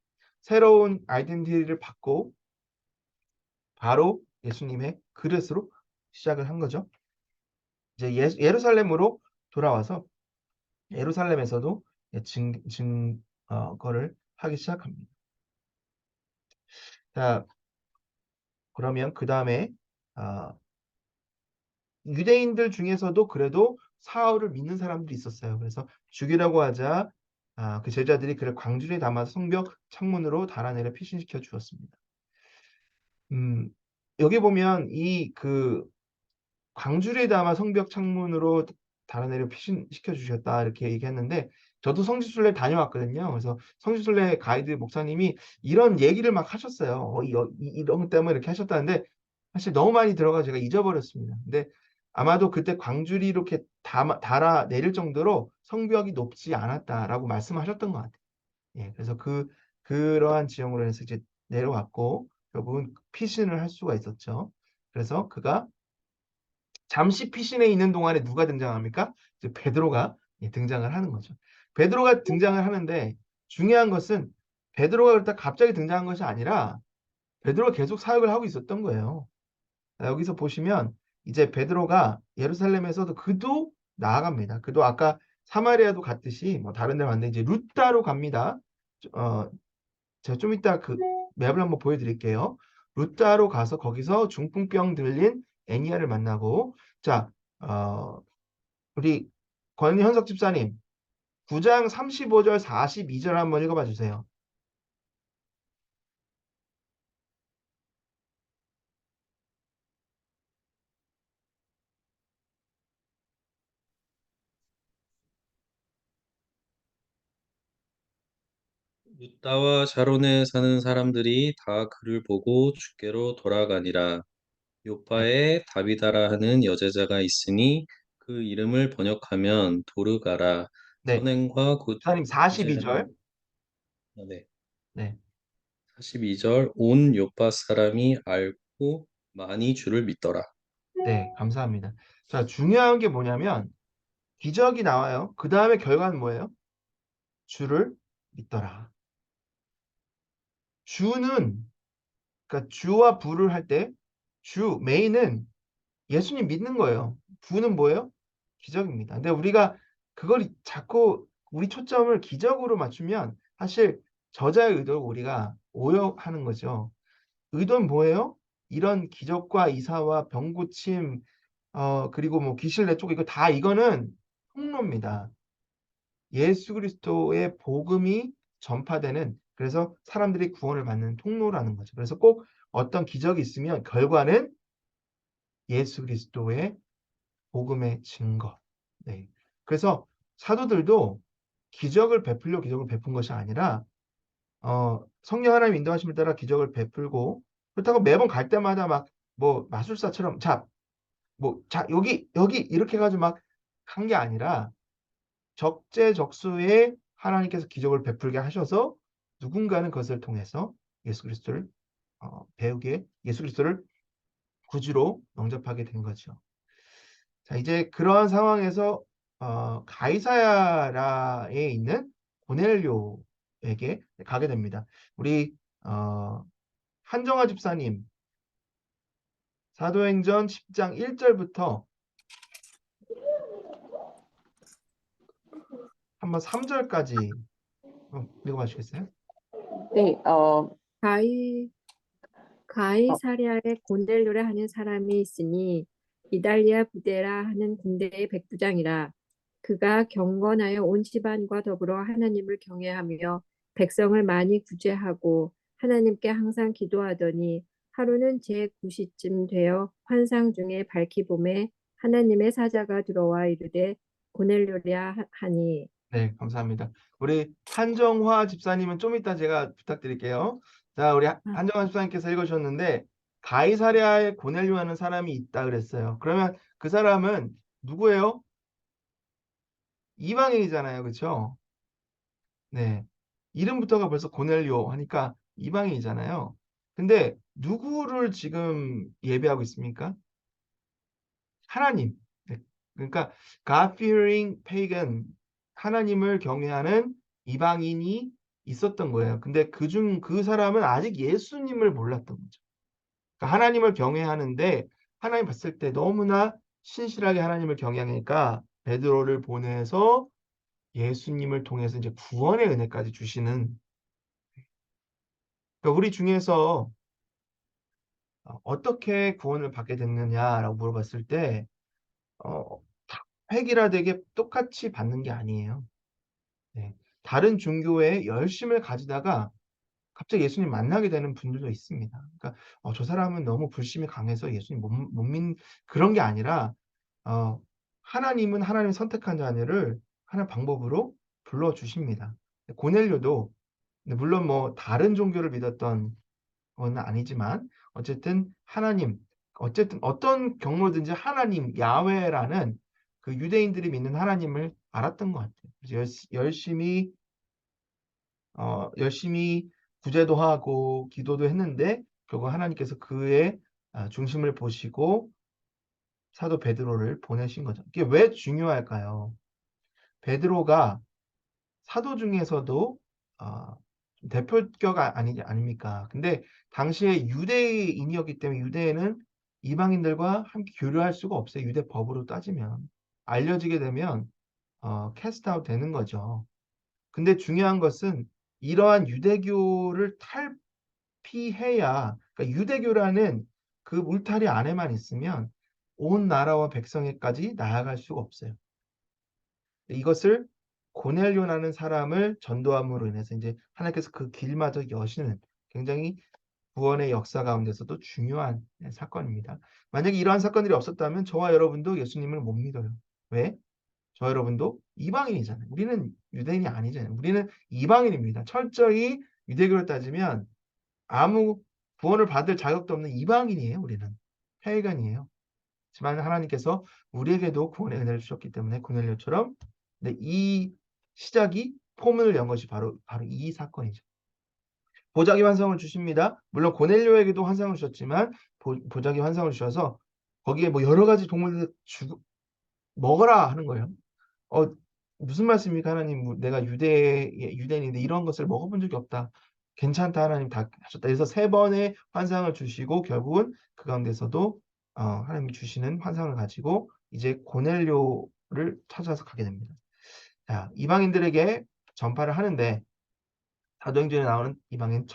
새로운 아이덴티티를 받고 바로 예수님의 그릇으로 시작을 한 거죠. 이제 예루살렘으로 돌아와서 예루살렘에서도 거를 하기 시작합니다. 자, 그러면 그 다음에 유대인들 중에서도 그래도 사울을 믿는 사람들이 있었어요. 그래서 죽이라고 하자 그 제자들이 그를 광주리에 담아서 성벽 창문으로 달아내려 피신시켜 주었습니다. 여기 보면 이 그 광주리에 담아 성벽 창문으로 달아내려 피신시켜 주셨다 이렇게 얘기했는데 저도 성지순례 다녀왔거든요. 그래서 성지순례 가이드 목사님이 이런 얘기를 막 하셨어요. 이런 것 때문에 이렇게 하셨다는데 사실 너무 많이 들어가 제가 잊어버렸습니다. 근데 아마도 그때 광주리 이렇게 달아 내릴 정도로 성벽이 높지 않았다라고 말씀하셨던 것 같아요. 예, 그래서 그러한 지형으로 해서 이제 내려왔고 결국은 피신을 할 수가 있었죠. 그래서 그가 잠시 피신해 있는 동안에 누가 등장합니까? 이제 베드로가 등장을 하는 거죠. 베드로가 등장을 하는데 중요한 것은 베드로가 그렇다 갑자기 등장한 것이 아니라 베드로가 계속 사역을 하고 있었던 거예요. 여기서 보시면 이제 베드로가 예루살렘에서도 그도 나아갑니다. 그도 아까 사마리아도 갔듯이 뭐 다른 데 갔는데 이제 루따로 갑니다. 어, 제가 좀 이따 그 맵을 한번 보여드릴게요. 루따로 가서 거기서 중풍병 들린 애니아를 만나고 자, 우리 권현석 집사님 9장 35절 42절 한번 읽어봐 주세요. 루다와 샤론에 사는 사람들이 다 그를 보고 주께로 돌아가니라. 네, 요파에 다비다라 하는 여제자가 있으니 그 이름을 번역하면 도르가라. 네. 선행과 집사님 구제하는 42절. 네. 네, 42절 온 요파 사람이 알고 많이 주를 믿더라. 네, 감사합니다. 자, 중요한 게 뭐냐면 기적이 나와요. 그 다음에 결과는 뭐예요? 주를 믿더라. 주는 그러니까 주와 부를 할 때 주 메인은 예수님 믿는 거예요. 부는 뭐예요? 기적입니다. 근데 우리가 그걸 자꾸 우리 초점을 기적으로 맞추면 사실 저자의 의도를 우리가 오역하는 거죠. 의도는 뭐예요? 이런 기적과 이사와 병 고침 그리고 뭐 귀신 내쫓고 이거 다 이거는 통로입니다. 예수 그리스도의 복음이 전파되는 그래서 사람들이 구원을 받는 통로라는 거죠. 그래서 꼭 어떤 기적이 있으면 결과는 예수 그리스도의 복음의 증거. 네. 그래서 사도들도 기적을 베풀려 기적을 베푼 것이 아니라 성령 하나님 인도하심을 따라 기적을 베풀고 그렇다고 매번 갈 때마다 막 뭐 마술사처럼 자 여기 이렇게 해가지고 막 한 게 아니라 적재적소에 하나님께서 기적을 베풀게 하셔서 누군가는 그것을 통해서 예수 그리스도를 배우게 예수 그리스도를 구주로 영접하게 된 거죠. 자, 이제 그러한 상황에서 가이사야라에 있는 고넬료에게 가게 됩니다. 우리 한정아 집사님 사도행전 10장 1절부터 한번 3절까지 읽어봐 주시겠어요? 네, 가이 가이사랴에 고넬료라 하는 사람이 있으니 이달리아 부데라 하는 군대의 백부장이라. 그가 경건하여 온 집안과 더불어 하나님을 경외하며 백성을 많이 구제하고 하나님께 항상 기도하더니 하루는 제9시쯤 되어 환상 중에 밝히 봄에 하나님의 사자가 들어와 이르되 고넬료랴 하니. 네, 감사합니다. 우리 한정화 집사님은 좀 이따 제가 부탁드릴게요. 자, 우리 한정화 집사님께서 읽으셨는데 가이사랴에 고넬료 하는 사람이 있다 그랬어요. 그러면 그 사람은 누구예요? 이방인이잖아요. 그렇죠? 네. 이름부터가 벌써 고넬료 하니까 이방인이잖아요. 근데 누구를 지금 예배하고 있습니까? 하나님. 네. 그러니까 God-fearing pagan, 하나님을 경외하는 이방인이 있었던 거예요. 근데 그 사람은 아직 예수님을 몰랐던 거죠. 그러니까 하나님을 경외하는데 하나님 봤을 때 너무나 신실하게 하나님을 경외하니까 베드로를 보내서 예수님을 통해서 이제 구원의 은혜까지 주시는, 그러니까 우리 중에서 어떻게 구원을 받게 됐느냐라고 물어봤을 때 다 획일화되게 똑같이 받는 게 아니에요. 네. 다른 종교에 열심을 가지다가 갑자기 예수님 만나게 되는 분들도 있습니다. 그러니까 저 사람은 너무 불심이 강해서 예수님 못 그런 게 아니라 어, 하나님은 하나님 선택한 자녀를 하는 방법으로 불러주십니다. 고넬료도 물론 뭐 다른 종교를 믿었던 건 아니지만 어쨌든 하나님, 어쨌든 어떤 경로든지 하나님 야훼라는 그 유대인들이 믿는 하나님을 알았던 것 같아요. 그래서 열심히 구제도 하고 기도도 했는데 결국 하나님께서 그의 중심을 보시고 사도 베드로를 보내신 거죠. 이게 왜 중요할까요? 베드로가 사도 중에서도 좀 대표격 아닙니까? 근데 당시에 유대인이었기 때문에 유대인은 이방인들과 함께 교류할 수가 없어요. 유대 법으로 따지면 알려지게 되면 캐스트아웃 되는 거죠. 근데 중요한 것은 이러한 유대교를 탈피해야, 그러니까 유대교라는 그 울타리 안에만 있으면 온 나라와 백성에까지 나아갈 수가 없어요. 이것을 고넬료라는 사람을 전도함으로 인해서 이제 하나님께서 그 길마저 여시는 굉장히 구원의 역사 가운데서도 중요한 사건입니다. 만약에 이러한 사건들이 없었다면 저와 여러분도 예수님을 못 믿어요. 왜? 저 여러분도 이방인이잖아요. 우리는 유대인이 아니잖아요. 우리는 이방인입니다. 철저히 유대교를 따지면 아무 구원을 받을 자격도 없는 이방인이에요. 우리는 페이간이에요. 하지만 하나님께서 우리에게도 구원의 은혜를 주셨기 때문에 고넬료처럼, 네, 이 시작이 포문을 연 것이 바로 이 사건이죠. 보자기 환상을 주십니다. 물론 고넬료에게도 환상을 주셨지만 보자기 환상을 주셔서 거기에 뭐 여러 가지 동물들 먹어라 하는 거예요. 무슨 말씀입니까, 하나님? 내가 유대인인데 이런 것을 먹어본 적이 없다. 괜찮다, 하나님 다 하셨다. 그래서 3번의 환상을 주시고 결국은 그 가운데서도 하나님이 주시는 환상을 가지고 이제 고넬료를 찾아서 가게 됩니다. 자, 이방인들에게 전파를 하는데 사도행전에 나오는 이방인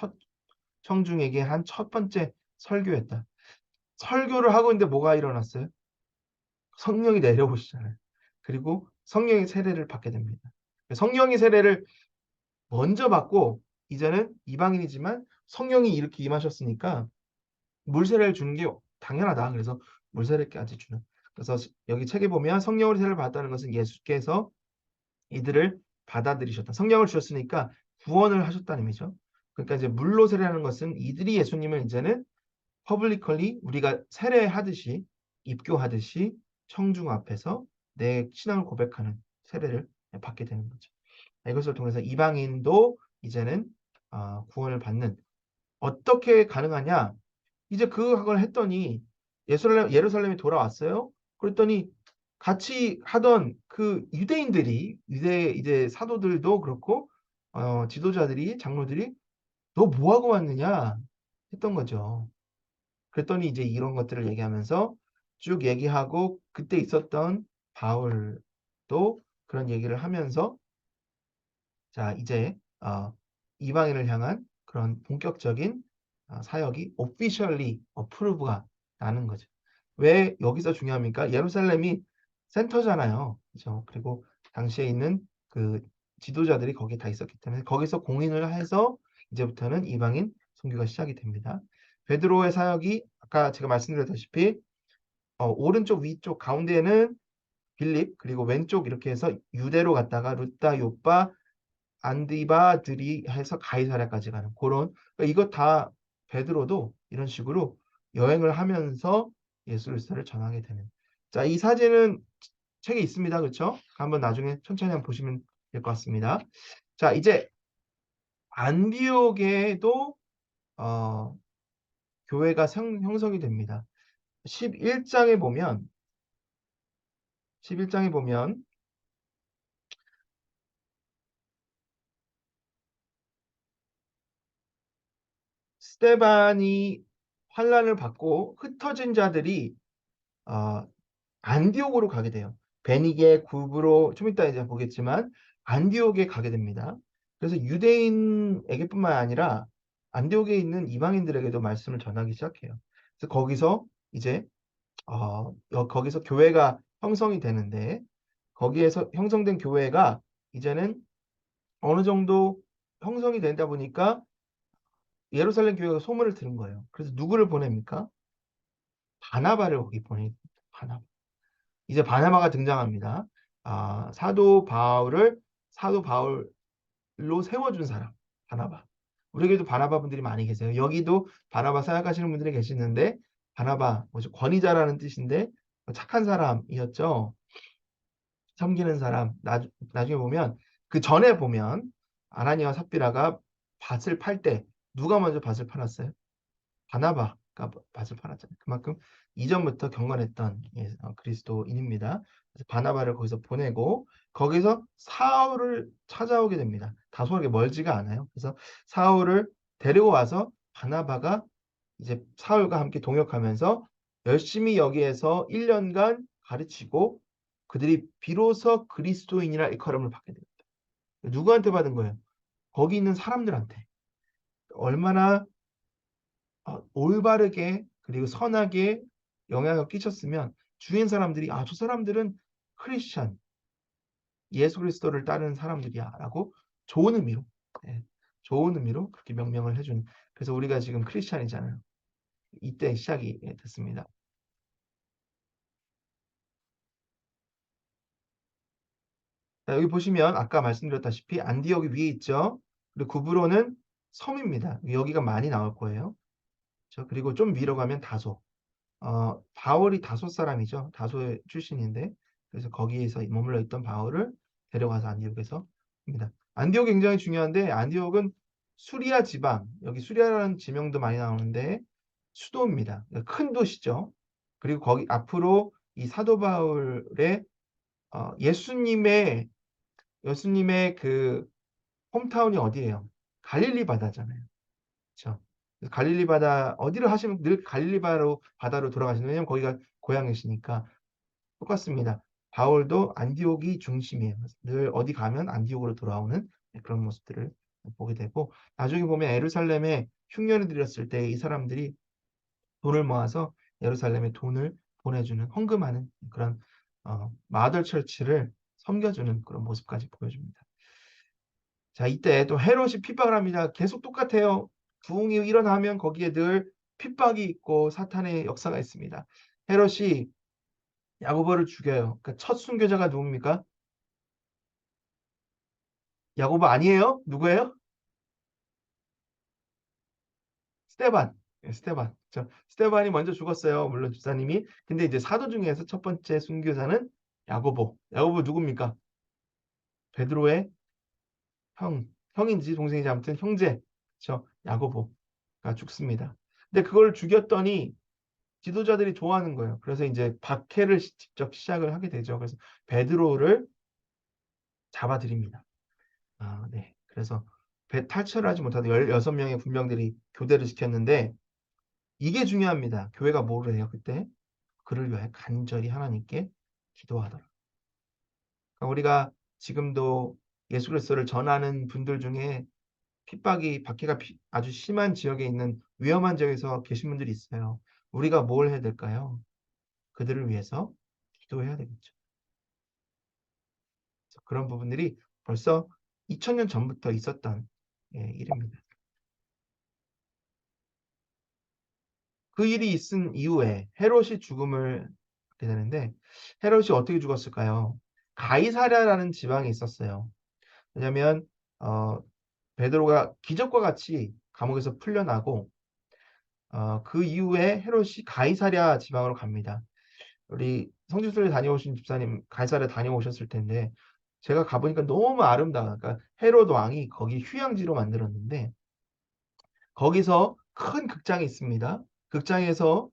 청중에게 한 첫 번째 설교였다. 설교를 하고 있는데 뭐가 일어났어요? 성령이 내려오시잖아요. 그리고 성령의 세례를 받게 됩니다. 성령의 세례를 먼저 받고 이제는 이방인이지만 성령이 이렇게 임하셨으니까 물 세례를 주는 게 당연하다. 그래서 물 세례까지 주는. 그래서 여기 책에 보면 성령의 세례를 받았다는 것은 예수께서 이들을 받아들이셨다. 성령을 주셨으니까 구원을 하셨다는 의미죠. 그러니까 이제 물로 세례하는 것은 이들이 예수님을 이제는 퍼블리컬리 우리가 세례하듯이 입교하듯이 청중 앞에서 내 신앙을 고백하는 세례를 받게 되는 거죠. 이것을 통해서 이방인도 이제는 구원을 받는, 어떻게 가능하냐? 이제 그걸 했더니 예루살렘에 돌아왔어요. 그랬더니 같이 하던 그 유대인들이 이제 사도들도 그렇고 지도자들이 장로들이 너 뭐하고 왔느냐 했던 거죠. 그랬더니 이제 이런 것들을 얘기하면서 쭉 얘기하고 그때 있었던 바울도 그런 얘기를 하면서 자, 이제 이방인을 향한 그런 본격적인 사역이 officially approve가 나는 거죠. 왜 여기서 중요합니까? 예루살렘이 센터잖아요. 그죠? 그리고 당시에 있는 그 지도자들이 거기에 다 있었기 때문에 거기서 공인을 해서 이제부터는 이방인 선교가 시작이 됩니다. 베드로의 사역이 아까 제가 말씀드렸다시피 오른쪽 위쪽 가운데에는 빌립 그리고 왼쪽 이렇게 해서 유대로 갔다가 루따 요빠 안디바들이 해서 가이사랴까지 가는 그런 그러니까 이것 다 베드로도 이런 식으로 여행을 하면서 예수 그리스도를 전하게 되는. 자, 이 사진은 책에 있습니다. 그렇죠? 한번 나중에 천천히 한번 보시면 될 것 같습니다. 자, 이제 안디옥에도 어, 교회가 형성이 됩니다. 11장에 보면 11장에 보면 스데반이 환란을 받고 흩어진 자들이 어, 안디옥으로 가게 돼요. 베니게, 굽으로 좀 이따 이제 보겠지만 안디옥에 가게 됩니다. 그래서 유대인에게뿐만 아니라 안디옥에 있는 이방인들에게도 말씀을 전하기 시작해요. 그래서 거기서 이제 거기서 교회가 형성이 되는데 거기에서 형성된 교회가 이제는 어느 정도 형성이 되다 보니까 예루살렘 교회가 소문을 들은 거예요. 그래서 누구를 보냅니까? 바나바를 거기 보냅니다. 바나바. 이제 바나바가 등장합니다. 사도 바울로 세워준 사람, 바나바. 우리에게도 바나바 분들이 많이 계세요. 여기도 바나바 사역하시는 분들이 계시는데 바나바, 뭐죠? 권위자라는 뜻인데 착한 사람이었죠. 섬기는 사람. 나중에 보면 그 전에 보면 아나니아와 삽비라가 밭을 팔 때 누가 먼저 밭을 팔았어요? 바나바가 밭을 팔았잖아요. 그만큼 이전부터 경건했던 그리스도인입니다. 그래서 바나바를 거기서 보내고 거기서 사울을 찾아오게 됩니다. 다소하게 멀지가 않아요. 그래서 사울을 데리고 와서 바나바가 이제 사울과 함께 동역하면서 열심히 여기에서 1년간 가르치고 그들이 비로소 그리스도인이라 일컬음을 받게 됩니다. 누구한테 받은 거예요? 거기 있는 사람들한테. 얼마나 올바르게 그리고 선하게 영향을 끼쳤으면 주위의 사람들이 저 사람들은 크리스찬, 예수 그리스도를 따르는 사람들이야 라고 좋은 의미로 좋은 의미로 그렇게 명명을 해준. 그래서 우리가 지금 크리스찬이잖아요. 이때 시작이 됐습니다. 자, 여기 보시면 아까 말씀드렸다시피 안디옥이 위에 있죠. 그리고 구브로는 섬입니다. 여기가 많이 나올 거예요. 그리고 좀 위로 가면 다소. 바울이 다소 사람이죠. 다소 출신인데 그래서 거기에서 머물러 있던 바울을 데려가서 안디옥에서 합니다. 안디옥 굉장히 중요한데 안디옥은 수리아 지방, 여기 수리아라는 지명도 많이 나오는데 수도입니다. 큰 도시죠. 그리고 거기 앞으로 이 사도 바울의 예수님의 그 홈타운이 어디예요? 갈릴리 바다잖아요. 그렇죠? 갈릴리 바다 어디를 하시면 늘 갈릴리 바다로 돌아가시는 왜냐면 거기가 고향이시니까 똑같습니다. 바울도 안디옥이 중심이에요. 늘 어디 가면 안디옥으로 돌아오는 그런 모습들을 보게 되고 나중에 보면 예루살렘에 흉년을 들였을 때 이 사람들이 돈을 모아서 예루살렘에 돈을 보내주는 헌금하는 그런 마더 철치를 섬겨주는 그런 모습까지 보여줍니다. 자, 이때 또 헤롯이 핍박을 합니다. 계속 똑같아요. 부흥이 일어나면 거기에 늘 핍박이 있고 사탄의 역사가 있습니다. 헤롯이 야고보를 죽여요. 그러니까 첫 순교자가 누굽니까? 야고보 아니에요? 누구예요? 스테반. 스테반. 스테반이 먼저 죽었어요. 물론 집사님이. 근데 이제 사도 중에서 첫 번째 순교자는 야고보. 야고보 누굽니까? 베드로의 형인지 동생인지 아무튼 형제. 야고보가 죽습니다. 근데 그걸 죽였더니 지도자들이 좋아하는 거예요. 그래서 이제 박해를 직접 시작을 하게 되죠. 그래서 베드로를 잡아들입니다. 네. 그래서 탈출하지 못하던 16명의 군병들이 교대를 시켰는데 이게 중요합니다. 교회가 뭐를 해요? 그때 그를 위하여 간절히 하나님께 기도하더라. 그러니까 우리가 지금도 예수 그리스도를 전하는 분들 중에 박해가 아주 심한 지역에 있는 위험한 지역에서 계신 분들이 있어요. 우리가 뭘 해야 될까요? 그들을 위해서 기도해야 되겠죠. 그런 부분들이 벌써 2000년 전부터 있었던 일입니다. 그 일이 있은 이후에 헤롯이 죽음을 하게 되는데 헤롯이 어떻게 죽었을까요? 가이사랴라는 지방에 있었어요. 왜냐하면 베드로가 기적과 같이 감옥에서 풀려나고 그 이후에 헤롯이 가이사랴 지방으로 갑니다. 우리 성지순례 다녀오신 집사님 가이사랴 다녀오셨을 텐데 제가 가보니까 너무 아름다워. 그러니까 헤롯 왕이 거기 휴양지로 만들었는데 거기서 큰 극장이 있습니다. 극장에서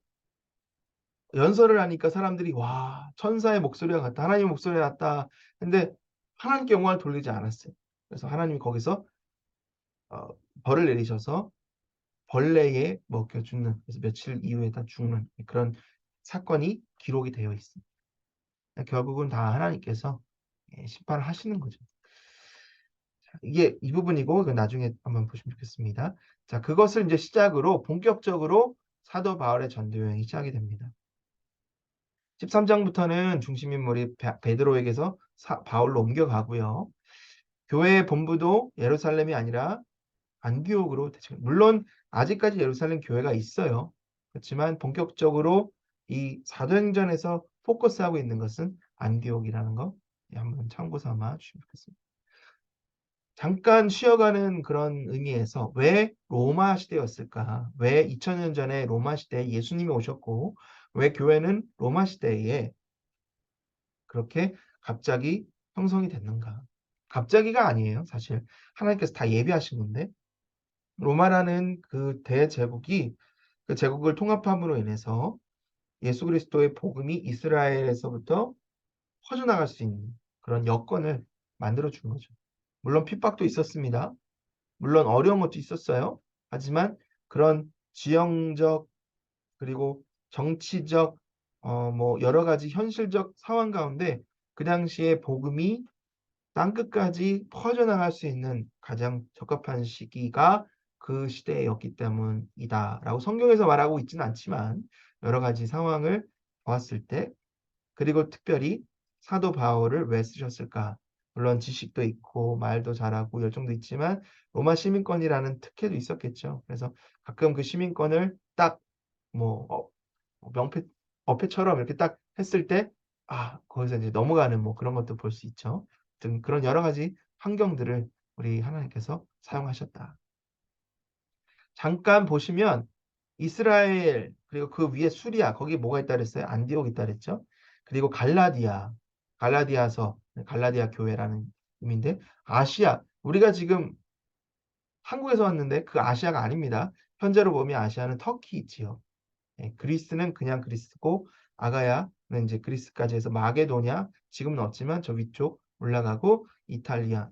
연설을 하니까 사람들이 와 천사의 목소리가 같다. 하나님의 목소리가 같다. 근데 하나님께 영광을 돌리지 않았어요. 그래서 하나님이 거기서 벌을 내리셔서 벌레에 먹여 죽는, 그래서 며칠 이후에 다 죽는 그런 사건이 기록이 되어 있습니다. 결국은 다 하나님께서 심판을 하시는 거죠. 이게 이 부분이고 이건 나중에 한번 보시면 좋겠습니다. 자, 그것을 이제 시작으로 본격적으로 사도 바울의 전도 여행이 시작이 됩니다. 13장부터는 중심 인물이 베드로에게서 바울로 옮겨가고요. 교회의 본부도 예루살렘이 아니라 안디옥으로 물론 아직까지 예루살렘 교회가 있어요. 그렇지만 본격적으로 이 사도행전에서 포커스하고 있는 것은 안디옥이라는 거 한번 참고 삼아 주시면 좋겠습니다. 잠깐 쉬어가는 그런 의미에서 왜 로마 시대였을까? 왜 2000년 전에 로마 시대에 예수님이 오셨고 왜 교회는 로마 시대에 그렇게 갑자기 형성이 됐는가? 갑자기가 아니에요. 사실 하나님께서 다 예비하신 건데 로마라는 그 대제국이 그 제국을 통합함으로 인해서 예수 그리스도의 복음이 이스라엘에서부터 퍼져나갈 수 있는 그런 여건을 만들어 준 거죠. 물론 핍박도 있었습니다. 물론 어려운 것도 있었어요. 하지만 그런 지형적 그리고 정치적 뭐 여러 가지 현실적 상황 가운데 그 당시에 복음이 땅끝까지 퍼져나갈 수 있는 가장 적합한 시기가 그 시대였기 때문이다라고 성경에서 말하고 있지는 않지만 여러 가지 상황을 보았을 때 그리고 특별히 사도 바울을 왜 쓰셨을까? 물론 지식도 있고 말도 잘하고 열정도 있지만 로마 시민권이라는 특혜도 있었겠죠. 그래서 가끔 그 시민권을 딱뭐 명패 어패처럼 이렇게 딱 했을 때 거기서 이제 넘어가는 뭐 그런 것도 볼 수 있죠. 등 그런 여러 가지 환경들을 우리 하나님께서 사용하셨다. 잠깐 보시면 이스라엘 그리고 그 위에 수리아 거기 뭐가 있다 그랬어요? 안디옥 있다 그랬죠? 그리고 갈라디아서 갈라디아 교회라는 의미인데 아시아 우리가 지금 한국에서 왔는데 그 아시아가 아닙니다. 현재로 보면 아시아는 터키 있지요. 그리스는 그냥 그리스고 아가야는 이제 그리스까지 해서 마게도냐 지금은 없지만 저 위쪽 올라가고 이탈리아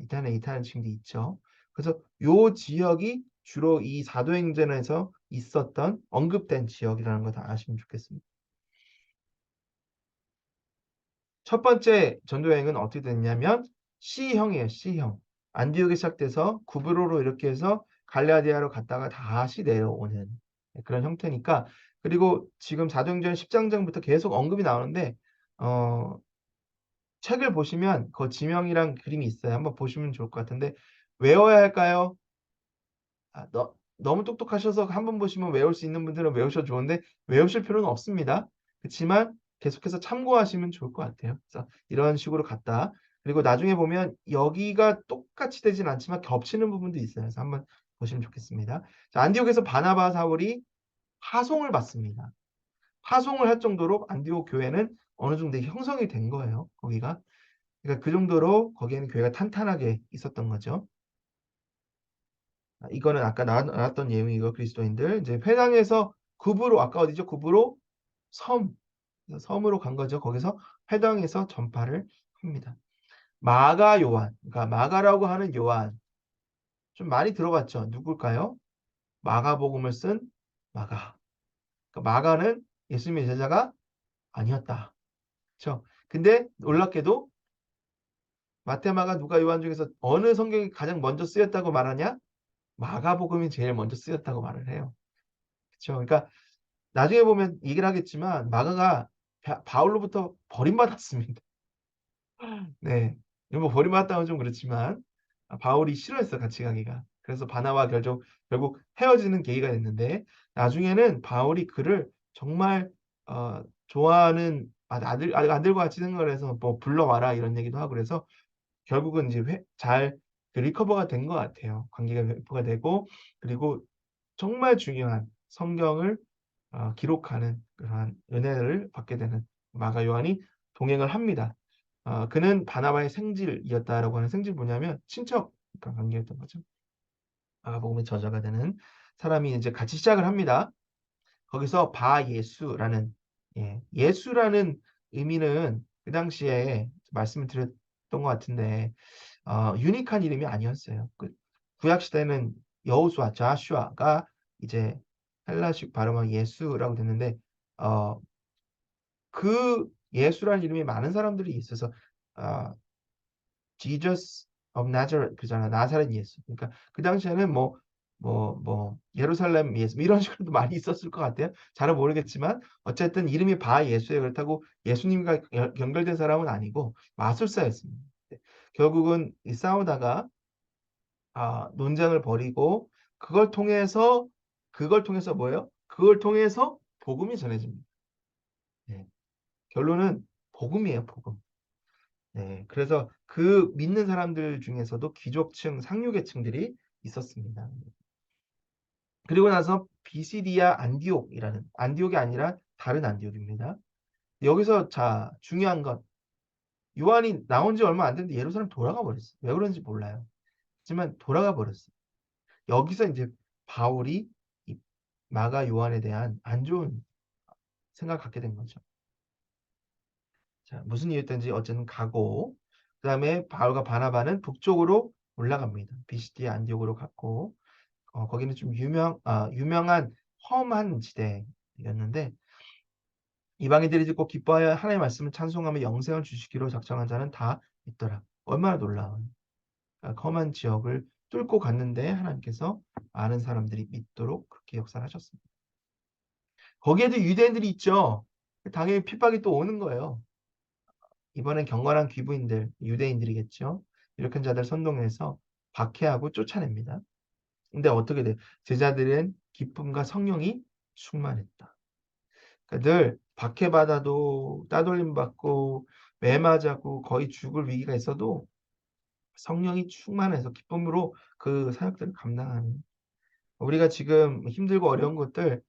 지금도 있죠. 그래서 요 지역이 주로 이 사도행전에서 있었던 언급된 지역이라는 거 다 아시면 좋겠습니다. 첫 번째 전도여행은 어떻게 됐냐면 C형이에요. C형. 안디옥에 시작돼서 구브로로 이렇게 해서 갈라디아로 갔다가 다시 내려오는 그런 형태니까 그리고 지금 사도행전 10장부터 계속 언급이 나오는데 책을 보시면 그 지명이랑 그림이 있어요. 한번 보시면 좋을 것 같은데 외워야 할까요? 너무 똑똑하셔서 한번 보시면 외울 수 있는 분들은 외우셔도 좋은데 외우실 필요는 없습니다. 그렇지만 계속해서 참고하시면 좋을 것 같아요. 그래서 이런 식으로 갔다. 그리고 나중에 보면 여기가 똑같이 되진 않지만 겹치는 부분도 있어요. 그래서 한번 보시면 좋겠습니다. 자, 안디옥에서 바나바 사울이 파송을 받습니다. 파송을 할 정도로 안디옥 교회는 어느 정도 형성이 된 거예요. 거기가. 그러니까 그 정도로 거기에는 교회가 탄탄하게 있었던 거죠. 이거는 아까 나왔던 내용이고 그리스도인들 이제 회당에서 구브로 아까 어디죠? 구브로 섬으로 간 거죠. 거기서 회당에서 전파를 합니다. 마가 요한, 그러니까 마가라고 하는 요한 좀 많이 들어봤죠? 누굴까요? 마가복음을 쓴 마가. 그러니까 마가는 예수님의 제자가 아니었다. 그렇죠? 근데 놀랍게도 마태, 마가, 누가, 요한 중에서 어느 성경이 가장 먼저 쓰였다고 말하냐? 마가복음이 제일 먼저 쓰였다고 말을 해요. 그렇죠? 그러니까 나중에 보면 얘기를 하겠지만 마가가 바울로부터 버림받았습니다. 네. 뭐 버림받았다면 좀 그렇지만 바울이 싫어했어 같이 가기가. 그래서 바나바와 결국 헤어지는 계기가 됐는데 나중에는 바울이 그를 정말 좋아하는 아들과 같이 생각을 해서 뭐 불러와라 이런 얘기도 하고 그래서 결국은 이제 잘 리커버가 된 것 같아요. 관계가 회복가 되고 그리고 정말 중요한 성경을 기록하는 그러한 은혜를 받게 되는 마가 요한이 동행을 합니다. 그는 바나바의 생질이었다라고 하는 생질 뭐냐면 친척 관계였던 거죠. 마가복음의 저자가 되는 사람이 이제 같이 시작을 합니다. 거기서 바예수라는 예수라는 의미는 그 당시에 말씀을 드렸던 것 같은데 유니크한 이름이 아니었어요. 그 구약 시대는 여호수아, 자슈아가 이제 헬라식 발음은 예수라고 됐는데 어, 그 예수라는 이름이 많은 사람들이 있어서 어, Jesus of Nazareth 그잖아. 나사렛 예수. 그러니까 그 당시에는 예루살렘 예수 뭐 이런 식으로도 많이 있었을 것 같아요. 잘은 모르겠지만 어쨌든 이름이 바 예수에 그렇다고 예수님과 연결된 사람은 아니고 마술사였습니다. 결국은 싸우다가 논쟁을 벌이고 그걸 통해서 뭐예요? 그걸 통해서 복음이 전해집니다. 네. 결론은 복음이에요, 복음. 네. 그래서 그 믿는 사람들 중에서도 귀족층, 상류계층들이 있었습니다. 그리고 나서 비시디아 안디옥이 아니라 다른 안디옥입니다. 여기서 자 중요한 것 요한이 나온 지 얼마 안 됐는데 예루살렘 돌아가 버렸어요. 왜 그런지 몰라요. 하지만 돌아가 버렸어요. 여기서 이제 바울이 이 마가 요한에 대한 안 좋은 생각을 갖게 된 거죠. 자, 무슨 이유였든지 어쨌든 가고 그다음에 바울과 바나바는 북쪽으로 올라갑니다. 비시디아 안디옥으로 갔고 거기는 좀 유명한 험한 지대였는데 이방인들이 듣고 기뻐하여 하나님의 말씀을 찬송하며 영생을 주시기로 작정한 자는 다 있더라. 얼마나 놀라워요. 그러니까 험한 지역을 뚫고 갔는데 하나님께서 많은 사람들이 믿도록 그렇게 역사를 하셨습니다. 거기에도 유대인들이 있죠. 당연히 핍박이 또 오는 거예요. 이번엔 경건한 귀부인들, 유대인들이겠죠. 이렇게 자들 선동해서 박해하고 쫓아냅니다. 근데 어떻게 돼? 제자들은 기쁨과 성령이 충만했다. 그러니까 늘 박해받아도 따돌림 받고 매 맞아고 거의 죽을 위기가 있어도 성령이 충만해서 기쁨으로 그 사역들을 감당하는 우리가 지금 힘들고 어려운 것들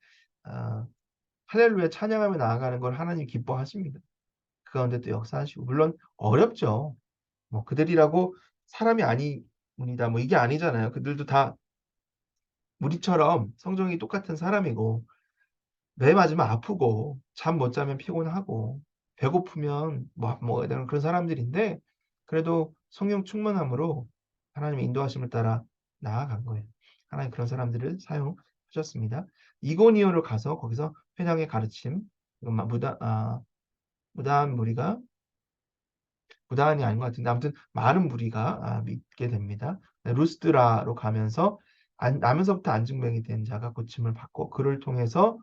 할렐루야 찬양하며 나아가는 걸 하나님 기뻐하십니다. 그 가운데 또 역사하시고 물론 어렵죠. 뭐 그들이라고 사람이 아닙니다. 뭐 이게 아니잖아요. 그들도 다 우리처럼 성정이 똑같은 사람이고 매 맞으면 아프고 잠 못 자면 피곤하고 배고프면 뭐 먹어야 되는 그런 사람들인데 그래도 성령 충만함으로 하나님의 인도하심을 따라 나아간 거예요. 하나님 그런 사람들을 사용하셨습니다. 이고니온으로 가서 거기서 회당의 가르침 무다한 무리가 무다한이 아닌 것 같은데 아무튼 많은 무리가 믿게 됩니다. 루스드라로 가면서 나면서부터 안증뱅이 된 자가 고침을 받고 그를 통해서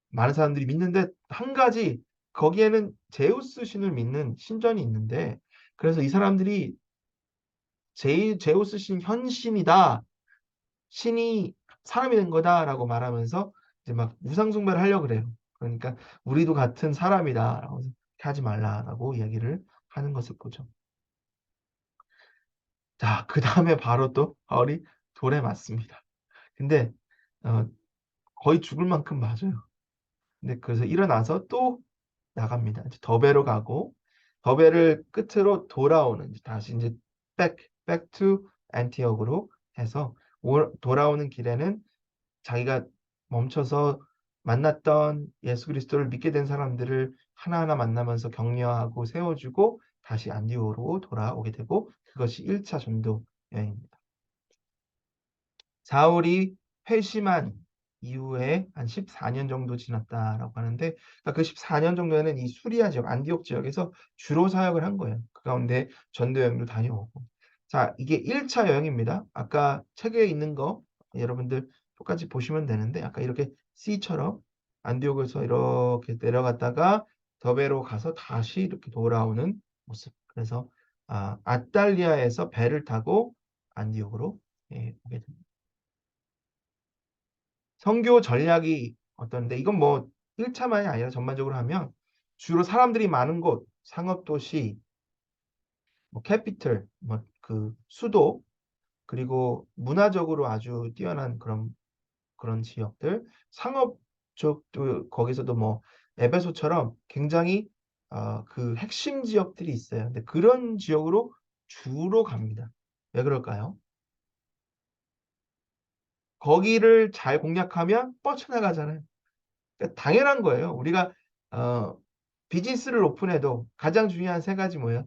많은 사람들이 믿는데 한 가지 거기에는 제우스 신을 믿는 신전이 있는데 그래서 이 사람들이 제우스 신 현신이다. 신이 사람이 된 거다라고 말하면서 이제 막 우상 숭배를 하려고 그래요. 그러니까 우리도 같은 사람이다라고 하지 말라라고 이야기를 하는 것을 보죠. 자, 그 다음에 바로 또 바울이 돌에 맞습니다. 근데 어, 거의 죽을 만큼 맞아요. 근데 그래서 일어나서 또 나갑니다. 이제 더베로 가고 더베를 끝으로 돌아오는 다시 이제 back to 안티옥으로 해서 돌아오는 길에는 자기가 멈춰서 만났던 예수 그리스도를 믿게 된 사람들을 하나하나 만나면서 격려하고 세워주고 다시 안디옥으로 돌아오게 되고 그것이 1차 전도 여행입니다. 사울이 회심한 이후에 한 14년 정도 지났다라고 하는데, 그러니까 그 14년 정도에는 이 수리아 지역, 안디옥 지역에서 주로 사역을 한 거예요. 그 가운데 전도 여행도 다녀오고. 자, 이게 1차 여행입니다. 아까 책에 있는 거 여러분들 똑같이 보시면 되는데, 아까 이렇게 C처럼 안디옥에서 이렇게 내려갔다가 더베로 가서 다시 이렇게 돌아오는 모습. 그래서 아탈리아에서 배를 타고 안디옥으로 오게 됩니다. 선교 전략이 어떤데, 이건 뭐 1차만이 아니라 전반적으로 하면 주로 사람들이 많은 곳, 상업도시, 뭐 캐피털, 뭐 그 수도, 그리고 문화적으로 아주 뛰어난 그런 지역들, 상업 쪽도 거기서도 뭐 에베소처럼 굉장히 그 핵심 지역들이 있어요. 근데 그런 지역으로 주로 갑니다. 왜 그럴까요? 거기를 잘 공략하면 뻗쳐나가잖아요. 그러니까 당연한 거예요. 우리가 어, 비즈니스를 오픈해도 가장 중요한 세 가지 뭐예요?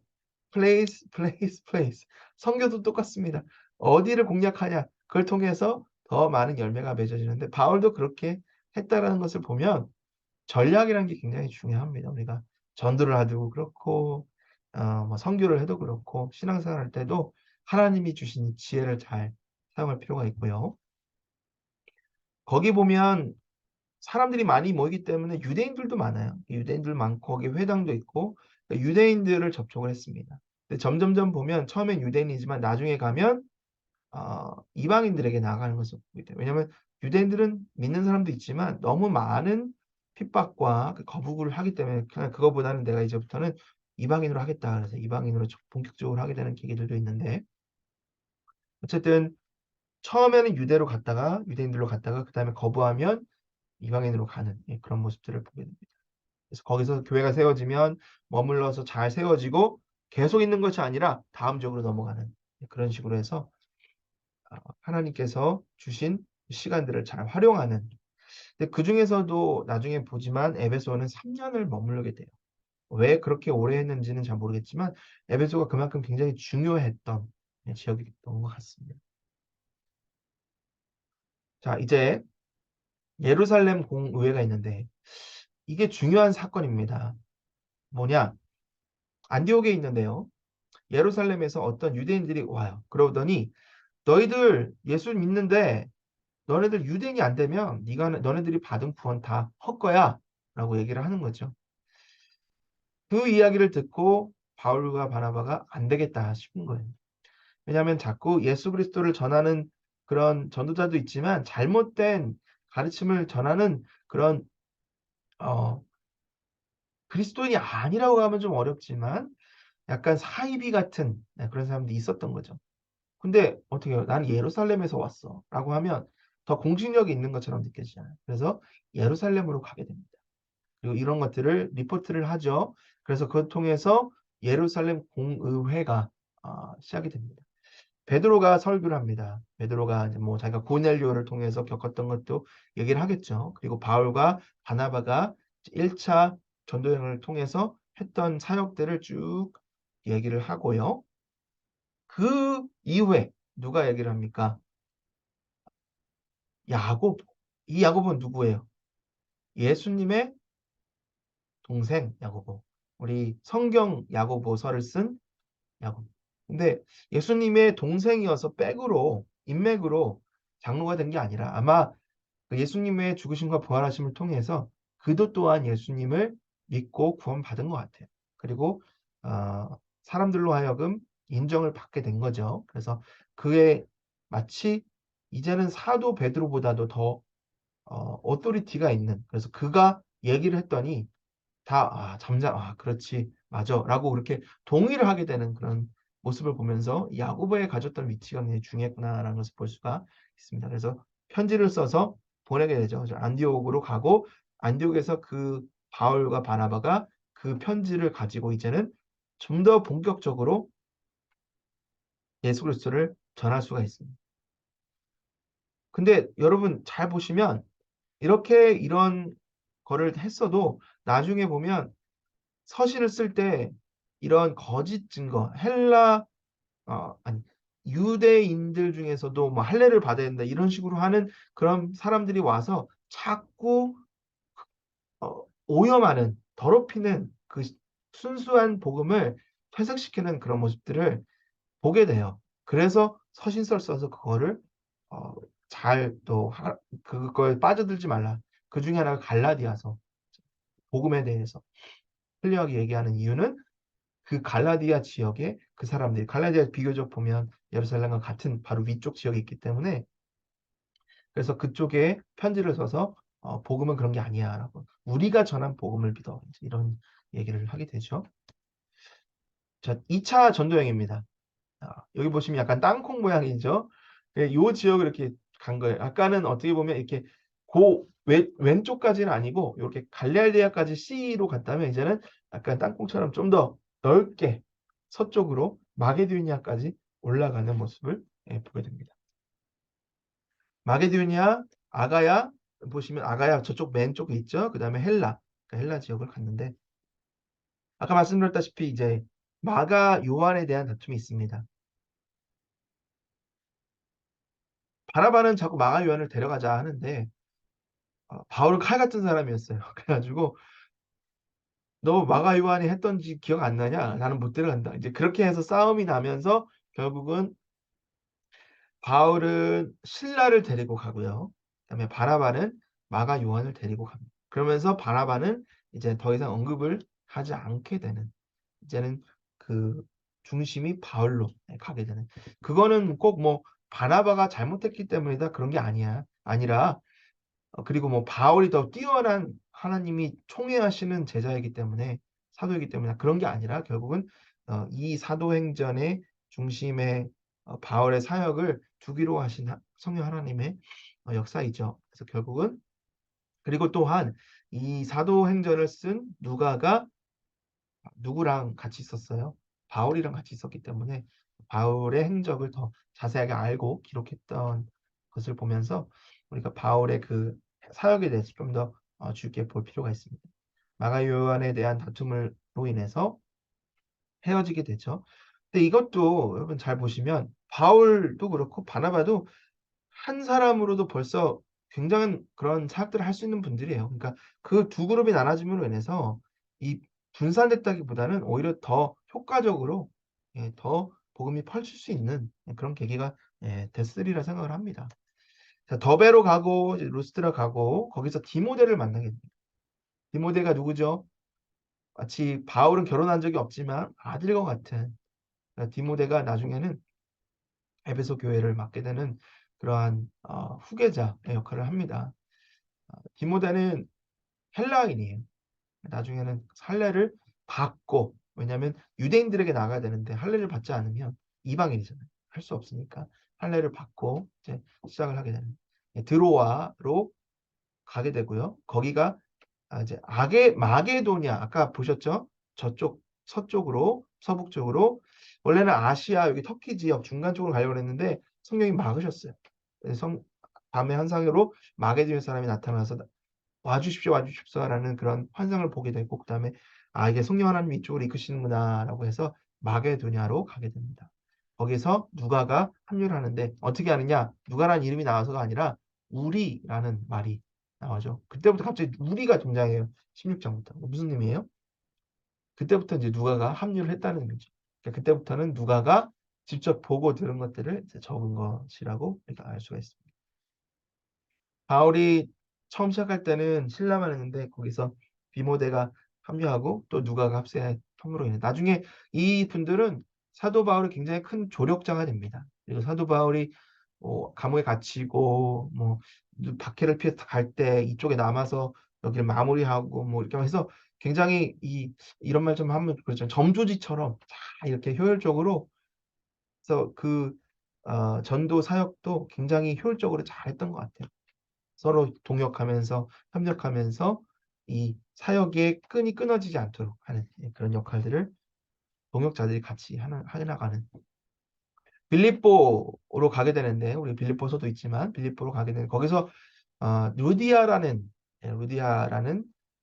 place, place, place. 선교도 똑같습니다. 어디를 공략하냐, 그걸 통해서 더 많은 열매가 맺어지는데, 바울도 그렇게 했다라는 것을 보면 전략이라는 게 굉장히 중요합니다. 우리가 전도를 하도 그렇고 뭐 선교를 해도 그렇고 신앙생활 할 때도 하나님이 주신 이 지혜를 잘 사용할 필요가 있고요. 거기 보면 사람들이 많이 모이기 때문에 유대인들도 많아요. 유대인들 많고 거기 회당도 있고 유대인들을 접촉을 했습니다. 근데 점점점 보면 처음엔 유대인이지만 나중에 가면 이방인들에게 나아가는 것을 보게 돼요. 왜냐하면 유대인들은 믿는 사람도 있지만 너무 많은 핍박과 그 거부를 하기 때문에 그냥 그거보다는 내가 이제부터는 이방인으로 하겠다. 그래서 이방인으로 본격적으로 하게 되는 계기들도 있는데, 어쨌든 처음에는 유대인들로 갔다가 그 다음에 거부하면 이방인으로 가는 그런 모습들을 보게 됩니다. 그래서 거기서 교회가 세워지면 머물러서 잘 세워지고 계속 있는 것이 아니라 다음 지역으로 넘어가는 그런 식으로 해서 하나님께서 주신 시간들을 잘 활용하는. 근데 그 중에서도 나중에 보지만 에베소는 3년을 머무르게 돼요. 왜 그렇게 오래 했는지는 잘 모르겠지만 에베소가 그만큼 굉장히 중요했던 지역이었던 것 같습니다. 자, 이제 예루살렘 공의회가 있는데 이게 중요한 사건입니다. 뭐냐? 안디옥에 있는데요. 예루살렘에서 어떤 유대인들이 와요. 그러더니 너희들 예수 믿는데 너네들 유대인이 안 되면 너네들이 받은 구원 다 헛거야 라고 얘기를 하는 거죠. 그 이야기를 듣고 바울과 바나바가 안 되겠다 싶은 거예요. 왜냐하면 자꾸 예수 그리스도를 전하는 그런 전도자도 있지만 잘못된 가르침을 전하는 그런 그리스도인이 아니라고 하면 좀 어렵지만 약간 사이비 같은 그런 사람들이 있었던 거죠. 근데 어떻게 해요? 나는 예루살렘에서 왔어 라고 하면 더 공신력이 있는 것처럼 느껴지잖아요. 그래서 예루살렘으로 가게 됩니다. 그리고 이런 것들을 리포트를 하죠. 그래서 그걸 통해서 예루살렘 공의회가 시작이 됩니다. 베드로가 설교를 합니다. 베드로가 이제 뭐 자기가 고넬료를 통해서 겪었던 것도 얘기를 하겠죠. 그리고 바울과 바나바가 1차 전도여행을 통해서 했던 사역들을 쭉 얘기를 하고요. 그 이후에 누가 얘기를 합니까? 야고보. 이 야고보는 누구예요? 예수님의 동생 야고보. 우리 성경 야고보서를 쓴 야고보. 근데 예수님의 동생이어서 백으로 인맥으로 장로가 된 게 아니라 아마 그 예수님의 죽으심과 부활하심을 통해서 그도 또한 예수님을 믿고 구원받은 것 같아요. 그리고 사람들로 하여금 인정을 받게 된 거죠. 그래서 그의 마치 이제는 사도 베드로보다도 더 오토리티가 있는, 그래서 그가 얘기를 했더니 다 그렇지 맞아 라고 그렇게 동의를 하게 되는 그런 모습을 보면서 야고보에 가졌던 위치가 굉장히 중요했구나라는 것을 볼 수가 있습니다. 그래서 편지를 써서 보내게 되죠. 안디옥으로 가고 안디옥에서 그 바울과 바나바가 그 편지를 가지고 이제는 좀 더 본격적으로 예수 그리스도를 전할 수가 있습니다. 근데 여러분 잘 보시면 이렇게 이런 거를 했어도 나중에 보면 서신을 쓸 때 이런 거짓 증거, 아니 유대인들 중에서도 뭐 할례를 받아야 된다 이런 식으로 하는 그런 사람들이 와서 자꾸 오염하는, 더럽히는 그 순수한 복음을 퇴색시키는 그런 모습들을 보게 돼요. 그래서 서신서를 써서 그거를 어, 잘또 그거에 빠져들지 말라. 그 중에 하나가 갈라디아서 복음에 대해서 클리어하게 얘기하는 이유는 그 갈라디아 지역에 그 사람들이, 갈라디아 비교적 보면 예루살렘과 같은 바로 위쪽 지역에 있기 때문에, 그래서 그쪽에 편지를 써서 복음은 그런 게 아니야라고, 우리가 전한 복음을 믿어, 이런 얘기를 하게 되죠. 자, 2차 전도여행입니다. 여기 보시면 약간 땅콩 모양이죠. 이 지역을 이렇게 간 거예요. 아까는 어떻게 보면 이렇게 왼쪽까지는 아니고 이렇게 갈레알데아까지 C로 갔다면, 이제는 약간 땅콩처럼 좀 더 넓게 서쪽으로 마게도니아까지 올라가는 모습을 보게 됩니다. 마게도니아, 아가야, 보시면 아가야 저쪽 맨쪽에 있죠. 그 다음에 헬라, 그러니까 헬라 지역을 갔는데, 아까 말씀드렸다시피 이제 마가 요한에 대한 다툼이 있습니다. 바나바는 자꾸 마가 요한을 데려가자 하는데 바울은 칼 같은 사람이었어요. 그래가지고 너 마가 요한이 했던지 기억 안 나냐? 나는 못 데려간다. 이제 그렇게 해서 싸움이 나면서 결국은 바울은 실라를 데리고 가고요. 그다음에 바나바는 마가 요한을 데리고 갑니다. 그러면서 바나바는 이제 더 이상 언급을 하지 않게 되는, 이제는 그 중심이 바울로 가게 되는. 그거는 꼭 뭐 바나바가 잘못했기 때문이다 그런 게 아니라 그리고 뭐 바울이 더 뛰어난 하나님이 총회하시는 제자이기 때문에, 사도이기 때문에 그런 게 아니라, 결국은 이 사도행전의 중심에 바울의 사역을 두기로 하신 성령 하나님의 역사이죠. 그래서 결국은, 그리고 또한 이 사도행전을 쓴 누가가 누구랑 같이 있었어요? 바울이랑 같이 있었기 때문에 바울의 행적을 더 자세하게 알고 기록했던 것을 보면서 우리가 바울의 그 사역에 대해서 좀 더 주의 볼 필요가 있습니다. 마가 요한에 대한 다툼으로 인해서 헤어지게 되죠. 근데 이것도 여러분 잘 보시면 바울도 그렇고 바나바도 한 사람으로도 벌써 굉장한 그런 사역들을 할 수 있는 분들이에요. 그러니까 그 두 그룹이 나눠짐으로 인해서 이 분산됐다기보다는 오히려 더 효과적으로 더 복음이 펼칠 수 있는 그런 계기가 됐으리라 생각을 합니다. 자, 더베로 가고 이제 루스드라 가고 거기서 디모데를 만나게 됩니다. 디모데가 누구죠? 마치 바울은 결혼한 적이 없지만 아들과 같은, 디모데가 나중에는 에베소 교회를 맡게 되는 그러한 후계자의 역할을 합니다. 디모데는 헬라인이에요. 나중에는 할례를 받고, 왜냐하면 유대인들에게 나가야 되는데 할례를 받지 않으면 이방인이잖아요. 할 수 없으니까 할례를 받고 이제 시작을 하게 되는, 드로아로 가게 되고요. 거기가 이제 마게도니아, 아까 보셨죠? 저쪽 서쪽으로, 서북쪽으로, 원래는 아시아 여기 터키 지역 중간 쪽으로 가려고 했는데 성령이 막으셨어요. 밤의 환상으로 마게도니아 사람이 나타나서 와주십시오, 와주십시오라는 그런 환상을 보게 되고, 그다음에 이게 성령 하나님이 이쪽으로 이끄시는구나라고 해서 마게도냐로 가게 됩니다. 거기서 누가가 합류를 하는데, 어떻게 하느냐? 누가라는 이름이 나와서가 아니라 우리라는 말이 나오죠. 그때부터 갑자기 우리가 등장해요. 16장부터. 무슨 의미예요? 그때부터 이제 누가가 합류를 했다는 거죠. 그러니까 그때부터는 누가가 직접 보고 들은 것들을 이제 적은 것이라고 우리가 알 수가 있습니다. 바울이 처음 시작할 때는 신라만 했는데 거기서 디모데가 합류하고 또 누가가 함으로 인해 나중에 이 분들은 사도 바울이 굉장히 큰 조력자가 됩니다. 그리고 사도 바울이 감옥에 갇히고 뭐 박해를 피해서 갈 때 이쪽에 남아서 여기를 마무리하고 뭐 이렇게 해서 굉장히 이런 말 좀 하면 그렇죠. 점조지처럼 다 이렇게 효율적으로, 그래서 그 전도 사역도 굉장히 효율적으로 잘했던 것 같아요. 서로 동역하면서 협력하면서 이 사역의 끈이 끊어지지 않도록 하는 그런 역할들을 동역자들이 같이 해나가는. 빌립보로 가게 되는데, 우리 빌립보서도 있지만 빌립보로 가게 되는, 거기서 루디아라는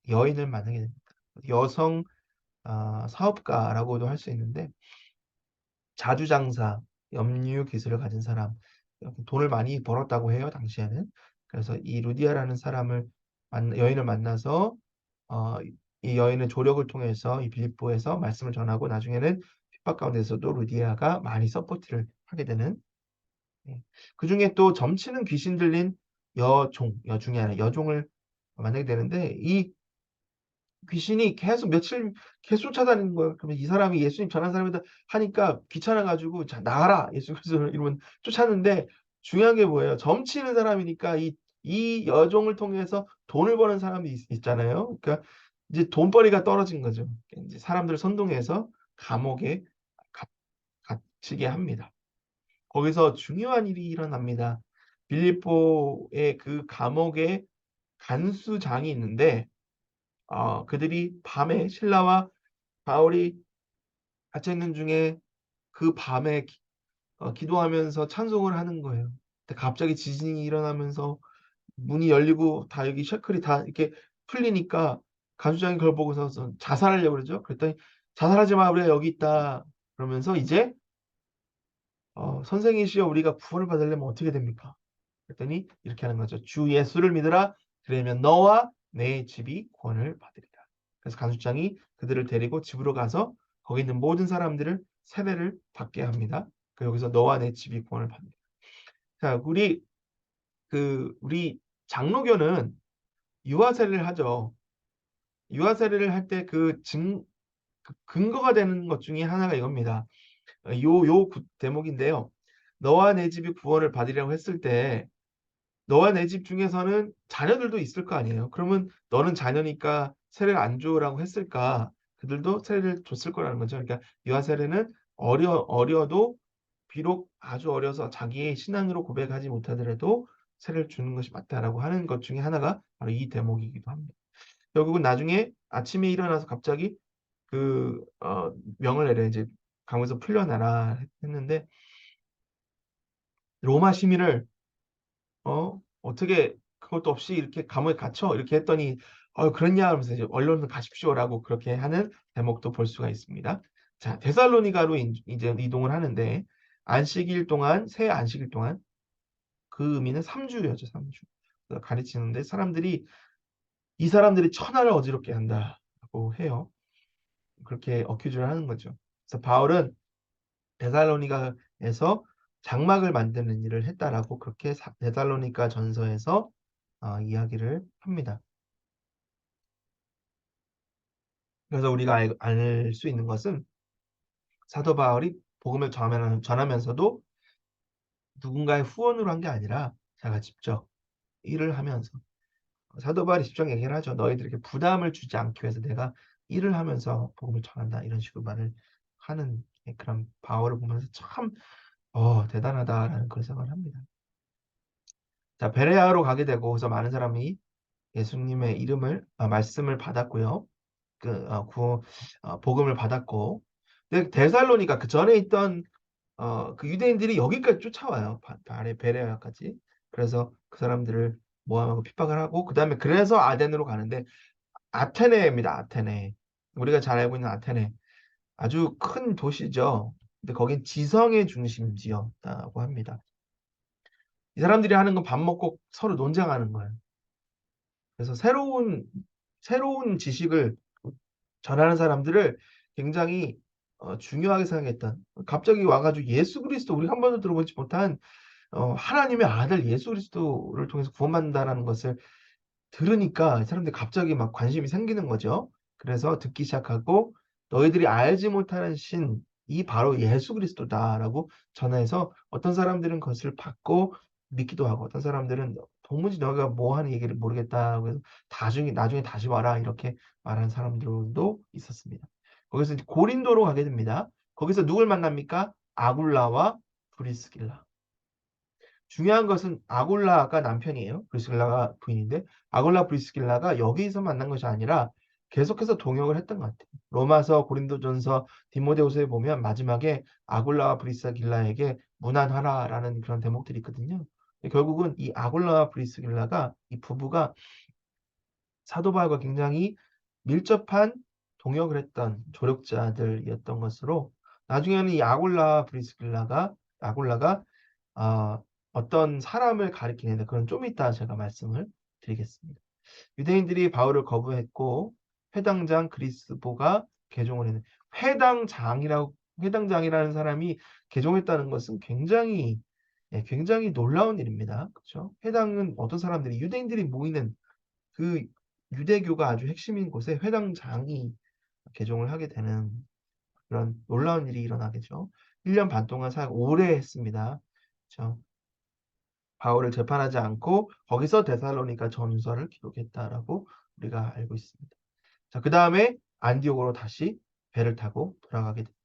여인을 만나게 됩니다. 여성 사업가라고도 할 수 있는데 자주장사, 염류 기술을 가진 사람, 돈을 많이 벌었다고 해요, 당시에는. 그래서 이 루디아라는 사람을 여인을 만나서 이 여인의 조력을 통해서 이 빌립보에서 말씀을 전하고 나중에는 핍박 가운데서도 루디아가 많이 서포트를 하게 되는, 예. 그 중에 또 점치는 귀신 들린 여중이 아니라 여종을 만나게 되는데 이 귀신이 계속 며칠 계속 쫓아다니는 거예요. 그러면 이 사람이 예수님 전한 사람이다 하니까 귀찮아가지고 자 나가라 예수 그리스도를 이러면 쫓았는데 중요한 게 뭐예요? 점치는 사람이니까 이 여종을 통해서 돈을 버는 사람이 있잖아요. 그러니까 이제 돈벌이가 떨어진 거죠. 이제 사람들 선동해서 감옥에 갇- 갇히게 합니다. 거기서 중요한 일이 일어납니다. 빌립보의 그 감옥에 간수장이 있는데 그들이 밤에 신라와 바울이 갇혀 있는 중에 그 밤에 기도하면서 찬송을 하는 거예요. 근데 갑자기 지진이 일어나면서 문이 열리고 다 여기 셔클이 다 이렇게 풀리니까 간수장이 그걸 보고서 자살하려고 그러죠. 그랬더니 자살하지 마, 우리가 여기 있다. 그러면서 이제 선생이시여 우리가 구원을 받으려면 어떻게 됩니까? 그랬더니 이렇게 하는 거죠. 주 예수를 믿으라. 그러면 너와 내 집이 구원을 받으리라. 그래서 간수장이 그들을 데리고 집으로 가서 거기 있는 모든 사람들을 세례를 받게 합니다. 여기서 너와 내 집이 구원을 받는다. 자, 우리 장로교는 유아 세례를 하죠. 유아 세례를 할 때 그 근거가 되는 것 중에 하나가 이겁니다. 대목인데요. 너와 내 집이 구원을 받으려고 했을 때 너와 내 집 중에서는 자녀들도 있을 거 아니에요. 그러면 너는 자녀니까 세례를 안 줘라고 했을까? 그들도 세례를 줬을 거라는 거죠. 그러니까 유아 세례는 어려도 비록 아주 어려서 자기의 신앙으로 고백하지 못하더라도 세례를 주는 것이 맞다라고 하는 것 중에 하나가 바로 이 대목이기도 합니다. 결국은 나중에 아침에 일어나서 갑자기 명을 내려 이제 감옥에서 풀려나라 했는데 로마 시민을 어떻게 그것도 없이 이렇게 감옥에 갇혀 이렇게 했더니 그랬냐 하면서 이제 언론을 가십시오라고 그렇게 하는 대목도 볼 수가 있습니다. 자, 데살로니가로 이제 이동을 하는데 안식일 동안 새 안식일 동안 그 의미는 3주였죠, 3주. 가르치는데 이 사람들이 천하를 어지럽게 한다고 해요. 그렇게 어큐즈를 하는 거죠. 그래서 바울은 데살로니가에서 장막을 만드는 일을 했다라고 그렇게 데살로니가 전서에서 이야기를 합니다. 그래서 우리가 알 수 있는 것은 사도 바울이 복음을 전하면서도 누군가의 후원으로 한 게 아니라 자기가 직접 일을 하면서 사도 바울이 직접 얘기를 하죠. 너희들에게 부담을 주지 않기 위해서 내가 일을 하면서 복음을 전한다. 이런 식으로 말을 하는 그런 바울을 보면서 참 대단하다라는 그런 생각을 합니다. 자, 베레아로 가게 되고 그래서 많은 사람이 예수님의 말씀을 받았고요. 복음을 받았고, 근데 데살로니가 그 전에 있던 그 유대인들이 여기까지 쫓아와요. 베레아까지. 그래서 그 사람들을 모함하고 핍박을 하고 그 다음에 그래서 아덴으로 가는데 아테네입니다. 아테네. 우리가 잘 알고 있는 아테네. 아주 큰 도시죠. 근데 거긴 지성의 중심지였다고 합니다. 이 사람들이 하는 건 밥 먹고 서로 논쟁하는 거예요. 그래서 새로운 지식을 전하는 사람들을 굉장히 중요하게 생각했던 갑자기 와가지고 예수 그리스도 우리 한 번도 들어보지 못한 하나님의 아들 예수 그리스도를 통해서 구원받는다라는 것을 들으니까 사람들이 갑자기 막 관심이 생기는 거죠. 그래서 듣기 시작하고 너희들이 알지 못하는 이 바로 예수 그리스도다라고 전해서 어떤 사람들은 그것을 받고 믿기도 하고 어떤 사람들은 도무지 너가 뭐 하는 얘기를 모르겠다고 해서 나중에 다시 와라 이렇게 말하는 사람들도 있었습니다. 거기서 이제 고린도로 가게 됩니다. 거기서 누굴 만납니까? 아굴라와 브리스길라. 중요한 것은 아굴라가 남편이에요. 브리스길라가 부인인데 아굴라 브리스길라가 여기서 만난 것이 아니라 계속해서 동역을 했던 것 같아요. 로마서, 고린도전서, 디모데후서에 보면 마지막에 아굴라와 브리스길라에게 문안하라라는 그런 대목들이 있거든요. 결국은 이 아굴라와 브리스길라가 이 부부가 사도 바울과 굉장히 밀접한 동역을 했던 조력자들이었던 것으로 나중에는 이 아굴라와 브리스길라가 아굴라가 어떤 사람을 가리키는데 그건 좀 이따 제가 말씀을 드리겠습니다. 유대인들이 바울을 거부했고 회당장 그리스보가 개종을 했는데 회당장이라는 사람이 개종했다는 것은 굉장히 놀라운 일입니다. 그렇죠? 회당은 어떤 사람들이 유대인들이 모이는 그 유대교가 아주 핵심인 곳에 회당장이 개종을 하게 되는 그런 놀라운 일이 일어나겠죠. 1년 반 동안 사역 오래 했습니다. 그렇죠? 바울을 재판하지 않고 거기서 데살로니가 전서를 기록했다라고 우리가 알고 있습니다. 자, 그 다음에 안디옥으로 다시 배를 타고 돌아가게 됩니다.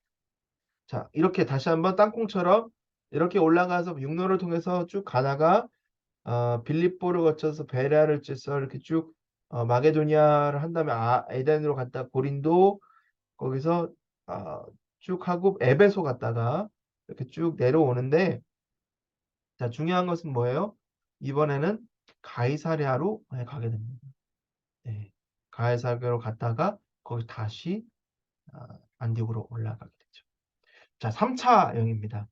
자, 이렇게 다시 한번 땅콩처럼 이렇게 올라가서 육로를 통해서 쭉 가다가 빌립보를 거쳐서 베레아를 째서 이렇게 쭉 마게도니아를 한 다음에 에덴으로 갔다 고린도 거기서 쭉 하고 에베소 갔다가 이렇게 쭉 내려오는데 자, 중요한 것은 뭐예요? 이번에는 가이사랴로 가게 됩니다. 네. 가이사랴로 갔다가 거기 다시 안디옥으로 올라가게 되죠. 자, 3차 여행입니다.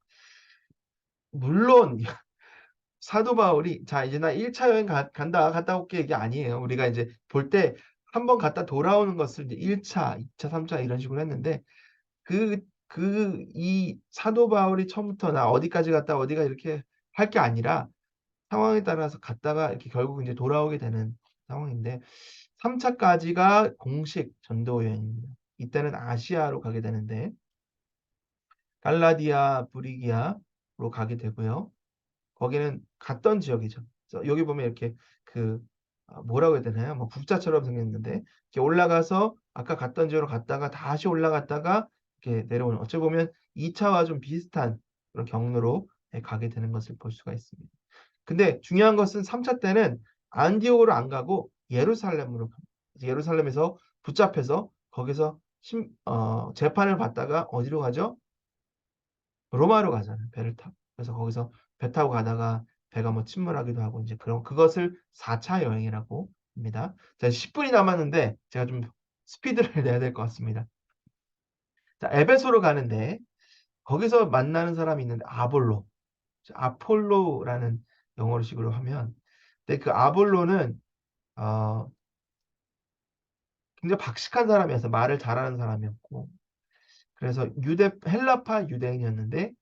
물론 사도 바울이 자 이제 나 1차 여행 갔다 올게 이게 아니에요. 우리가 이제 볼 때 한 번 갔다 돌아오는 것을 이제 1차, 2차, 3차 이런 식으로 했는데 이 사도 바울이 처음부터 나 어디까지 갔다 어디가 이렇게 할 게 아니라 상황에 따라서 갔다가 이렇게 결국 이제 돌아오게 되는 상황인데 3차까지가 공식 전도 여행입니다. 이때는 아시아로 가게 되는데 갈라디아, 브리기아로 가게 되고요. 거기는 갔던 지역이죠. 그래서 여기 보면 이렇게 뭐라고 해야 되나요? 뭐 국자처럼 생겼는데 이렇게 올라가서 아까 갔던 지역으로 갔다가 다시 올라갔다가 이렇게 내려오는 어찌 보면 2차와 좀 비슷한 그런 경로로 가게 되는 것을 볼 수가 있습니다. 근데 중요한 것은 3차 때는 안디옥으로 안 가고 예루살렘으로 갑니다. 예루살렘에서 붙잡혀서 거기서 재판을 받다가 어디로 가죠? 로마로 가잖아요. 배를 타고. 그래서 거기서 배 타고 가다가 배가 뭐 침몰하기도 하고 이제 그것을 4차 여행이라고 합니다. 자, 10분이 남았는데 제가 좀 스피드를 내야 될 것 같습니다. 자, 에베소로 가는데 거기서 만나는 사람이 있는데 아폴로라는 영어식으로 하면 근데 그 아볼로는 어, 굉장히 박식한 사람이어서 말을 잘하는 사람이었고 그래서 헬라파 유대인이었는데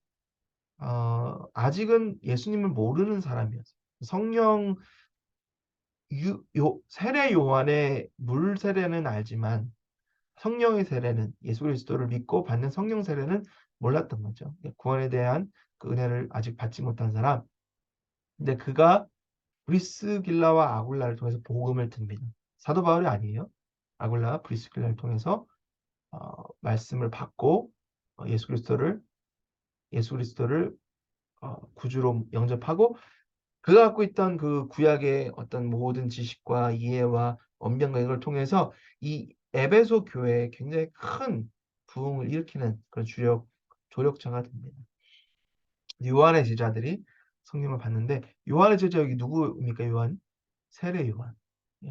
아직은 예수님을 모르는 사람이었어요. 성령 세례 요한의 물 세례는 알지만 성령의 세례는 예수 그리스도를 믿고 받는 성령 세례는 몰랐던 거죠. 구원에 대한 그 은혜를 아직 받지 못한 사람. 근데 그가 브리스길라와 아굴라를 통해서 복음을 듭니다. 사도 바울이 아니에요. 아굴라와 브리스길라를 통해서 말씀을 받고 예수 그리스도를 구주로 영접하고 그가 갖고 있던 그 구약의 어떤 모든 지식과 이해와 언변과 이걸 통해서 이 에베소 교회에 굉장히 큰 부흥을 일으키는 그런 조력자가 됩니다. 요한의 제자들이 성령을 받는데 요한의 제자 여기 누구입니까? 요한? 세례 요한.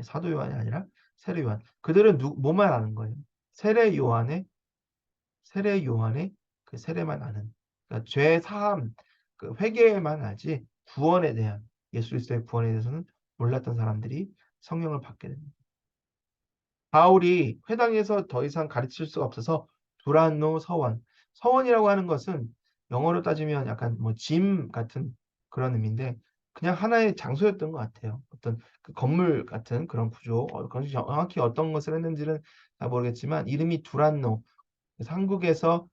사도 요한이 아니라 세례 요한. 그들은 뭐만 아는 거예요? 세례 요한의 그 세례만 아는. 그러니까 죄 사함, 그 회개만 알지 구원에 대한 예수 그리스도의 구원에 대해서는 몰랐던 사람들이 성령을 받게 됩니다. 바울이 회당에서 더 이상 가르칠 수가 없어서 두란노 서원. 서원이라고 하는 것은 영어로 따지면 약간 뭐 짐 같은 그런 의미인데 그냥 하나의 장소였던 것 같아요. 어떤 그 건물 같은 그런 구조. 그건 정확히 어떤 것을 했는지는 잘 모르겠지만 이름이 두란노. 그래서 한국에서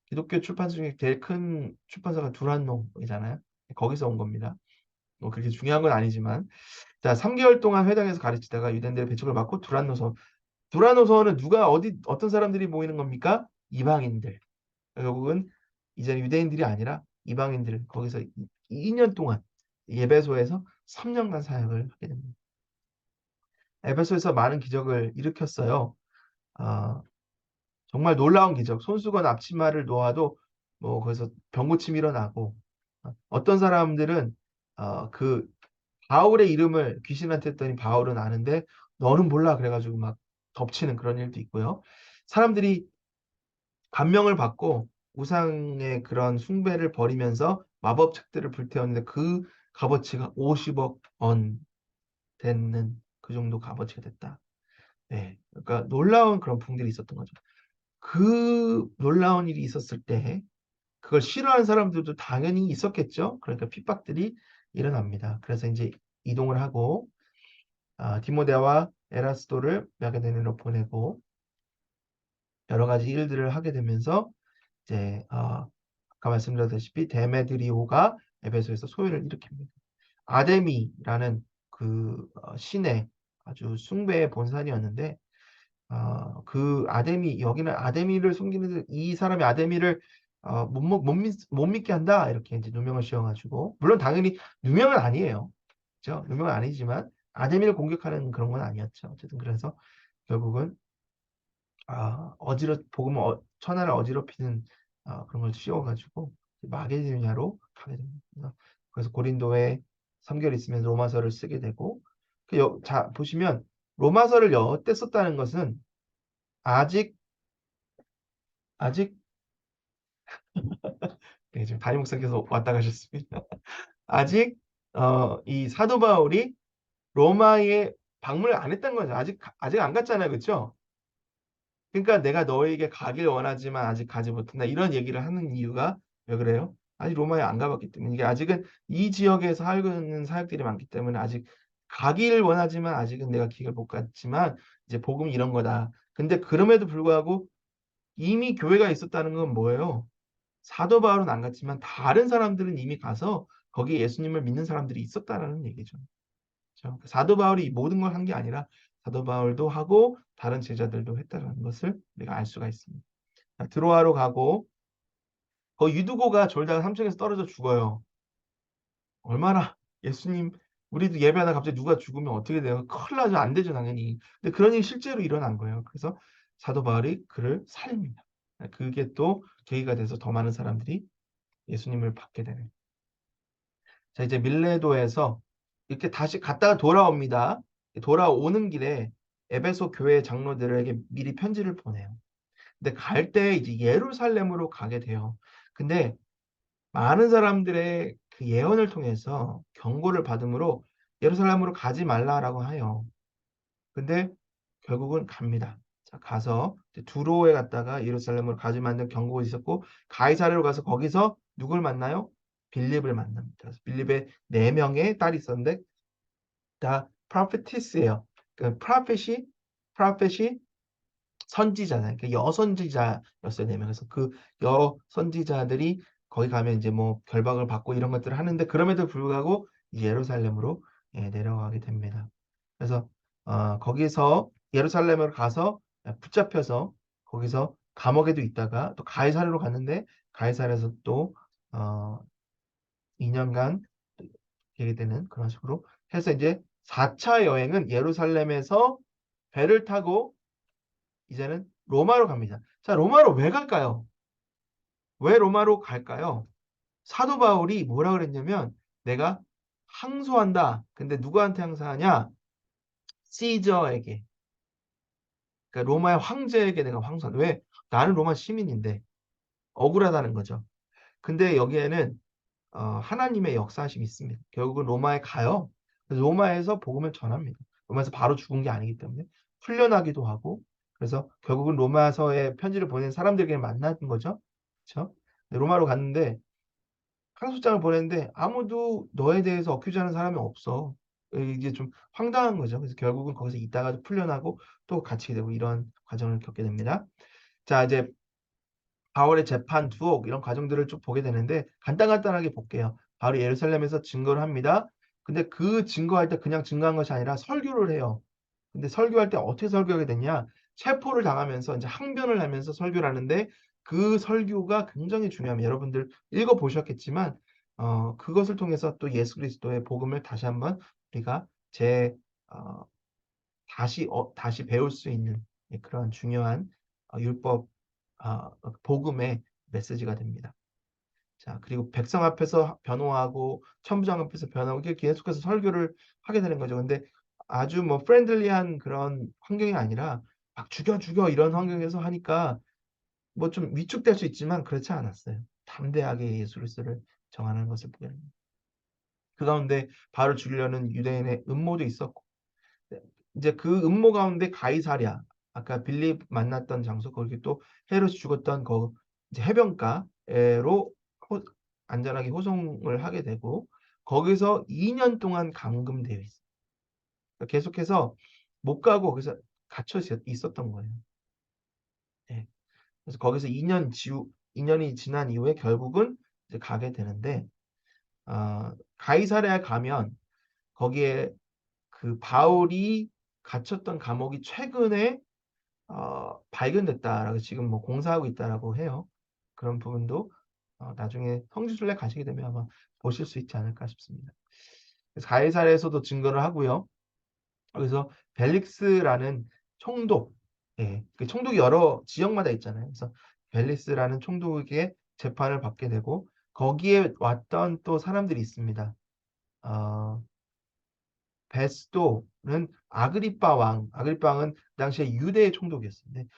기독교 출판사 중에 제일 큰 출판사가 두란노이잖아요. 거기서 온 겁니다. 뭐 그렇게 중요한 건 아니지만 자 3개월 동안 회당에서 가르치다가 유대인들의 배척을 받고 두란노서원은 어떤 사람들이 모이는 겁니까? 이방인들. 결국은 이제는 유대인들이 아니라 이방인들 거기서 2년 동안 에베소에서 3년간 사역을 하게 됩니다. 에베소에서 많은 기적을 일으켰어요. 정말 놀라운 기적. 손수건 앞치마를 놓아도 뭐 거기서 병고침이 일어나고 어떤 사람들은 그 바울의 이름을 귀신한테 했더니 바울은 아는데 너는 몰라 그래가지고 막 덮치는 그런 일도 있고요. 사람들이 감명을 받고 우상의 그런 숭배를 버리면서 마법 책들을 불태웠는데 그 값어치가 50억 원 되는 그 정도 값어치가 됐다. 네, 그러니까 놀라운 그런 부분들이 있었던 거죠. 그 놀라운 일이 있었을 때 그걸 싫어하는 사람들도 당연히 있었겠죠. 그러니까 핍박들이 일어납니다. 그래서 이제 이동을 하고 디모데와 에라스도를 마게도냐로 보내고 여러 가지 일들을 하게 되면서 이제 아까 말씀드렸다시피 데메드리오가 에베소에서 소요를 일으킵니다. 아데미라는 그 신의 아주 숭배의 본산이었는데 그 아데미 여기는 아데미를 숨기는 이 사람이 아데미를 못 믿게 한다 이렇게 이제 누명을 씌워가지고 물론 당연히 누명은 아니에요. 그렇죠? 누명은 아니지만 아데미를 공격하는 그런 건 아니었죠. 어쨌든 그래서 결국은 복음을 천하를 어지럽히는 그런 걸 씌워가지고 마게도냐로 가게 됩니다. 그래서 고린도에 3개월 있으면 로마서를 쓰게 되고 자 보시면 로마서를 여태 썼다는 것은 아직 아직 네, 지금 담임 목사께서 왔다 가셨습니다. 아직 이 사도 바울이 로마에 방문을 안 했다는 거죠. 아직 안 갔잖아요, 그렇죠? 그러니까 내가 너에게 가길 원하지만 아직 가지 못한다. 이런 얘기를 하는 이유가 왜 그래요? 아직 로마에 안 가봤기 때문에 이게 아직은 이 지역에서 살고 있는 사역들이 많기 때문에 아직 가기를 원하지만 아직은 내가 길을 못 갔지만 이제 복음이 이런 거다. 근데 그럼에도 불구하고 이미 교회가 있었다는 건 뭐예요? 사도 바울은 안 갔지만 다른 사람들은 이미 가서 거기에 예수님을 믿는 사람들이 있었다라는 얘기죠. 그렇죠? 사도 바울이 모든 걸 한 게 아니라 사도 바울도 하고 다른 제자들도 했다는 것을 우리가 알 수가 있습니다. 드로아로 가고 유두고가 졸다가 3층에서 떨어져 죽어요. 얼마나 예수님 우리도 예배하다 갑자기 누가 죽으면 어떻게 돼요? 큰일 나죠. 안 되죠, 당연히. 근데 그런 일이 실제로 일어난 거예요. 그래서 사도 바울이 그를 살립니다. 그게 또 계기가 돼서 더 많은 사람들이 예수님을 받게 되는. 자, 이제 밀레도에서 이렇게 다시 갔다가 돌아옵니다. 돌아오는 길에 에베소 교회 장로들에게 미리 편지를 보내요. 근데 갈 때 이제 예루살렘으로 가게 돼요. 근데 많은 사람들의 그 예언을 통해서 경고를 받음으로 예루살렘으로 가지 말라라고 해요. 근데 결국은 갑니다. 자, 가서 이제 두로에 갔다가 예루살렘으로 가지 말는 경고가 있었고 가이사랴로 가서 거기서 누굴 만나요? 빌립을 만납니다. 그래서 빌립의 4명의 딸이 있었는데 다 프로페티스예요. 그 프로펫이 선지자잖아요. 그 여선지자였어요, 4명. 그래서 그 여선지자들이 거기 가면 이제 뭐 결박을 받고 이런 것들을 하는데 그럼에도 불구하고 이제 예루살렘으로 내려가게 됩니다. 그래서 거기서 예루살렘으로 가서 붙잡혀서 거기서 감옥에도 있다가 또 가이사랴로 갔는데 가이사랴에서 또 2년간 되게 되는 그런 식으로 해서 이제 4차 여행은 예루살렘에서 배를 타고 이제는 로마로 갑니다. 자, 로마로 왜 갈까요? 왜 로마로 갈까요? 사도 바울이 뭐라 그랬냐면 내가 항소한다. 근데 누구한테 항소하냐? 시저에게. 그러니까 로마의 황제에게 내가 항소한다. 왜? 나는 로마 시민인데 억울하다는 거죠. 근데 여기에는 하나님의 역사심이 있습니다. 결국은 로마에 가요. 그래서 로마에서 복음을 전합니다. 로마에서 바로 죽은 게 아니기 때문에 훈련하기도 하고 그래서 결국은 로마서에 편지를 보낸 사람들에게 만나는 거죠. 그렇죠? 로마로 갔는데 항소장을 보냈는데 아무도 너에 대해서 어큐즈하는 사람이 없어. 이게 좀 황당한 거죠. 그래서 결국은 거기서 있다가 풀려나고 또 갇히게 되고 이런 과정을 겪게 됩니다. 자, 이제 바울의 재판, 투옥 이런 과정들을 쭉 보게 되는데 간단하게 볼게요. 바울이 예루살렘에서 증거를 합니다. 근데 그 증거할 때 그냥 증거한 것이 아니라 설교를 해요. 근데 설교할 때 어떻게 설교하게 되냐? 체포를 당하면서 이제 항변을 하면서 설교를 하는데 그 설교가 굉장히 중요합니다. 여러분들 읽어보셨겠지만 그것을 통해서 또 예수 그리스도의 복음을 다시 한번 우리가 어, 다시 배울 수 있는 그런 중요한 율법 복음의 메시지가 됩니다. 자, 그리고 백성 앞에서 변호하고 천부장 앞에서 변호하고 이렇게 계속해서 설교를 하게 되는 거죠. 근데 아주 뭐 프렌들리한 그런 환경이 아니라 막 죽여 이런 환경에서 하니까 뭐 좀 위축될 수 있지만 그렇지 않았어요. 담대하게 예수 그리스도를 정하는 것을 보게 됩니다. 그 가운데 바울을 죽이려는 유대인의 음모도 있었고, 네, 이제 그 음모 가운데 가이사랴, 아까 빌립 만났던 장소, 거기 또 헤롯이 죽었던 그 이제 해변가로 안전하게 호송을 하게 되고, 거기서 2년 동안 감금되어 있어요. 그러니까 계속해서 못 가고 거기서 갇혀 있었던 거예요. 네. 그래서 거기서 2년이 지난 이후에 결국은 이제 가게 되는데, 가이사랴에 가면 거기에 그 바울이 갇혔던 감옥이 최근에 발견됐다라고 지금 뭐 공사하고 있다라고 해요. 그런 부분도 나중에 성지순례 가시게 되면 아마 보실 수 있지 않을까 싶습니다. 그래서 가이사랴에서도 증거를 하고요. 그래서 벨릭스라는 총독, 예, 그 총독이 여러 지역마다 있잖아요. 그래서 벨릭스라는 총독에게 재판을 받게 되고 거기에 왔던 또 사람들이 있습니다. 어, 베스도는 아그리빠 왕, 아그리빠 왕은 그 당시에 유대의 총독이었습니다.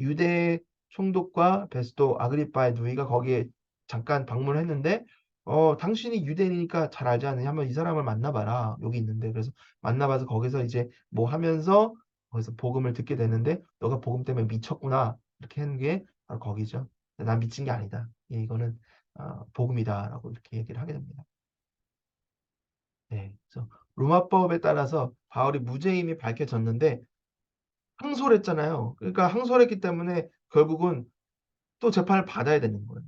유대 총독과 베스도 아그리빠의 누이가 거기에 잠깐 방문을 했는데 당신이 유대인이니까 잘 알지 않느냐 한번 이 사람을 만나봐라 여기 있는데 그래서 만나봐서 거기서 이제 뭐 하면서 거기서 복음을 듣게 되는데 너가 복음 때문에 미쳤구나 이렇게 하는 게 바로 거기죠. 난 미친 게 아니다. 예, 이거는 복음이다라고 이렇게 얘기를 하게 됩니다. 네, 그래서 로마법에 따라서 바울이 무죄임이 밝혀졌는데 항소했잖아요. 그러니까 항소했기 때문에 결국은 또 재판을 받아야 되는 거예요.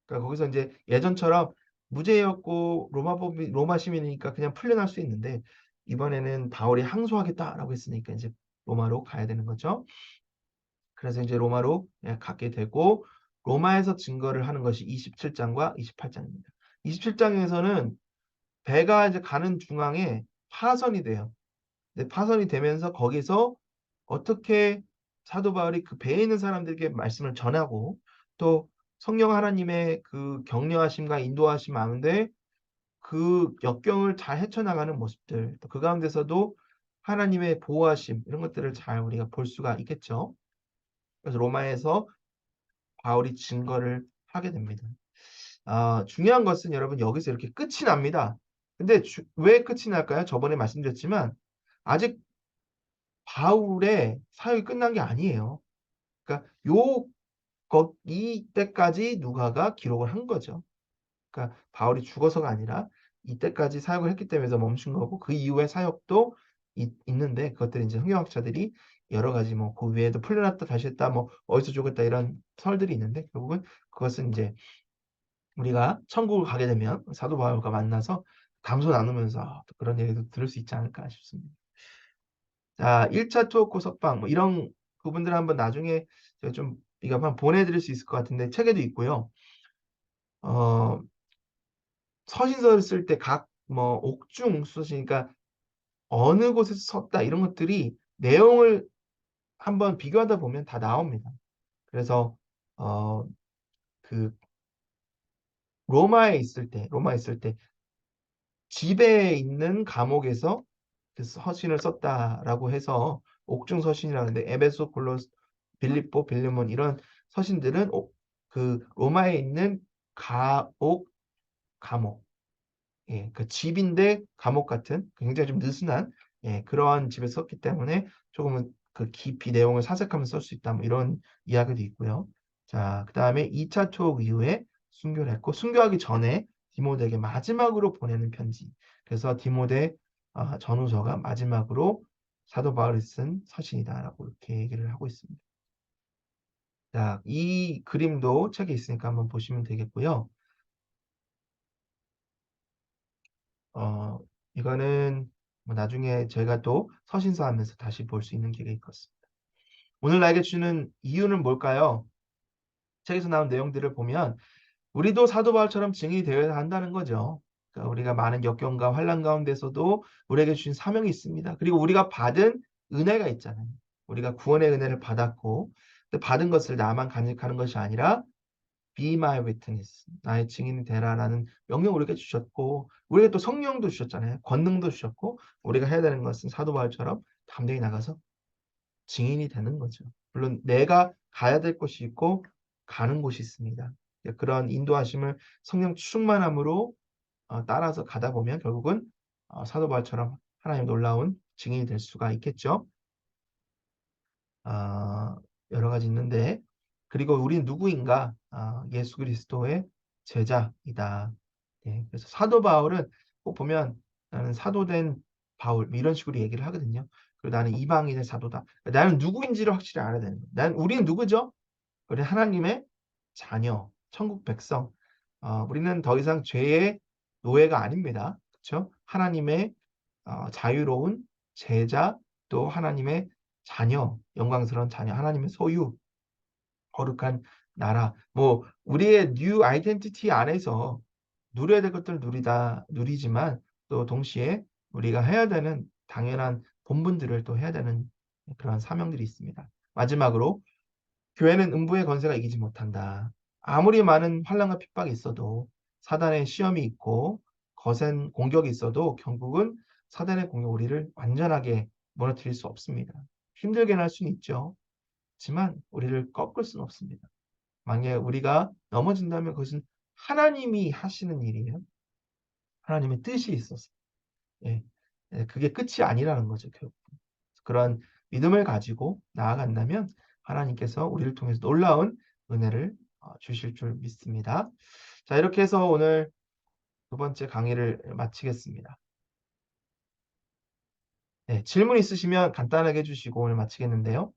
그러니까 거기서 이제 예전처럼 무죄였고 로마 시민이니까 그냥 풀려날 수 있는데 이번에는 바울이 항소하겠다라고 했으니까 이제 로마로 가야 되는 거죠. 그래서 이제 로마로 가게 되고 로마에서 증거를 하는 것이 27장과 28장입니다. 27장에서는 배가 이제 가는 중앙에 파선이 돼요. 파선이 되면서 거기서 어떻게 사도 바울이 그 배에 있는 사람들에게 말씀을 전하고 또 성령 하나님의 그 격려하심과 인도하심 가운데 그 역경을 잘 헤쳐나가는 모습들, 또 그 가운데서도 하나님의 보호하심 이런 것들을 잘 우리가 볼 수가 있겠죠. 그래서 로마에서 바울이 증거를 하게 됩니다. 중요한 것은 여러분 여기서 이렇게 끝이 납니다. 근데 왜 끝이 날까요? 저번에 말씀드렸지만 아직 바울의 사역이 끝난 게 아니에요. 그러니까 이때까지 누가가 기록을 한 거죠. 그러니까 바울이 죽어서가 아니라 이때까지 사역을 했기 때문에 멈춘 거고 그 이후에 사역도 있는데 그것들이 이제 성경학자들이 여러 가지 뭐 그 위에도 풀려났다 다시 했다 뭐 어디서 죽었다 이런 설들이 있는데 결국은 그것은 이제 우리가 천국을 가게 되면 사도 바울과 만나서 담소 나누면서 또 그런 얘기도 들을 수 있지 않을까 싶습니다. 자, 1차 토크 석방 뭐 이런 부분들 한번 나중에 제가 좀 이거 한번 보내드릴 수 있을 것 같은데 책에도 있고요. 어, 서신서를 쓸 때 각 뭐 옥중 수서시니까 어느 곳에서 썼다 이런 것들이 내용을 한번 비교하다 보면 다 나옵니다. 그래서 그 로마에 있을 때 집에 있는 감옥에서 그 서신을 썼다라고 해서 옥중 서신이라는데 에베소, 골로스, 빌립보, 빌레몬 이런 서신들은 그 로마에 있는 감옥, 예, 그 집인데 감옥 같은 굉장히 좀 느슨한 그러한 집에 썼기 때문에 조금은 그 깊이 내용을 사색하면서 쓸 수 있다 뭐 이런 이야기도 있고요. 자, 그 다음에 2차 초역 이후에 순교를 했고 순교하기 전에 디모데에게 마지막으로 보내는 편지. 그래서 디모데 전후서가 마지막으로 사도 바울이 쓴 서신이다라고 이렇게 얘기를 하고 있습니다. 자, 이 그림도 책에 있으니까 한번 보시면 되겠고요. 이거는 뭐 나중에 제가 또 서신서 하면서 다시 볼 수 있는 기회가 있겠습니다. 오늘 나에게 주는 이유는 뭘까요? 책에서 나온 내용들을 보면 우리도 사도 바울처럼 증인이 되어야 한다는 거죠. 그러니까 우리가 많은 역경과 환난 가운데서도 우리에게 주신 사명이 있습니다. 그리고 우리가 받은 은혜가 있잖아요. 우리가 구원의 은혜를 받았고 받은 것을 나만 간직하는 것이 아니라 Be my witness. 나의 증인이 되라라는 명령 우리에게 주셨고 우리에게 또 성령도 주셨잖아요. 권능도 주셨고 우리가 해야 되는 것은 사도 바울처럼 담대히 나가서 증인이 되는 거죠. 물론 내가 가야 될 곳이 있고 가는 곳이 있습니다. 그런 인도하심을 성령 충만함으로 따라서 가다 보면 결국은 사도 바울처럼 하나님 놀라운 증인이 될 수가 있겠죠. 아, 여러 가지 있는데 그리고 우리는 누구인가? 예수 그리스도의 제자이다. 예, 그래서 사도 바울은 꼭 보면 나는 사도된 바울 뭐 이런 식으로 얘기를 하거든요. 그리고 나는 이방인의 사도다. 나는 누구인지를 확실히 알아야 되는 거예요. 우리는 누구죠? 우리 하나님의 자녀, 천국 백성. 우리는 더 이상 죄의 노예가 아닙니다. 그렇죠? 하나님의 자유로운 제자, 또 하나님의 자녀, 영광스러운 자녀, 하나님의 소유, 거룩한 나라. 뭐 우리의 뉴 아이덴티티 안에서 누려야 될 것들을 누리지만 또 동시에 우리가 해야 되는 당연한 본분들을 또 해야 되는 그런 사명들이 있습니다. 마지막으로 교회는 음부의 권세가 이기지 못한다. 아무리 많은 환난과 핍박이 있어도 사단의 시험이 있고 거센 공격이 있어도 결국은 사단의 공격 우리를 완전하게 무너뜨릴 수 없습니다. 힘들게는 할 수는 있죠. 하지만 우리를 꺾을 수는 없습니다. 만약에 우리가 넘어진다면 그것은 하나님이 하시는 일이에요. 하나님의 뜻이 있어서. 예. 그게 끝이 아니라는 거죠, 결국. 그런 믿음을 가지고 나아간다면 하나님께서 우리를 통해서 놀라운 은혜를 주실 줄 믿습니다. 자, 이렇게 해서 오늘 두 번째 강의를 마치겠습니다. 네, 질문 있으시면 간단하게 해주시고 오늘 마치겠는데요.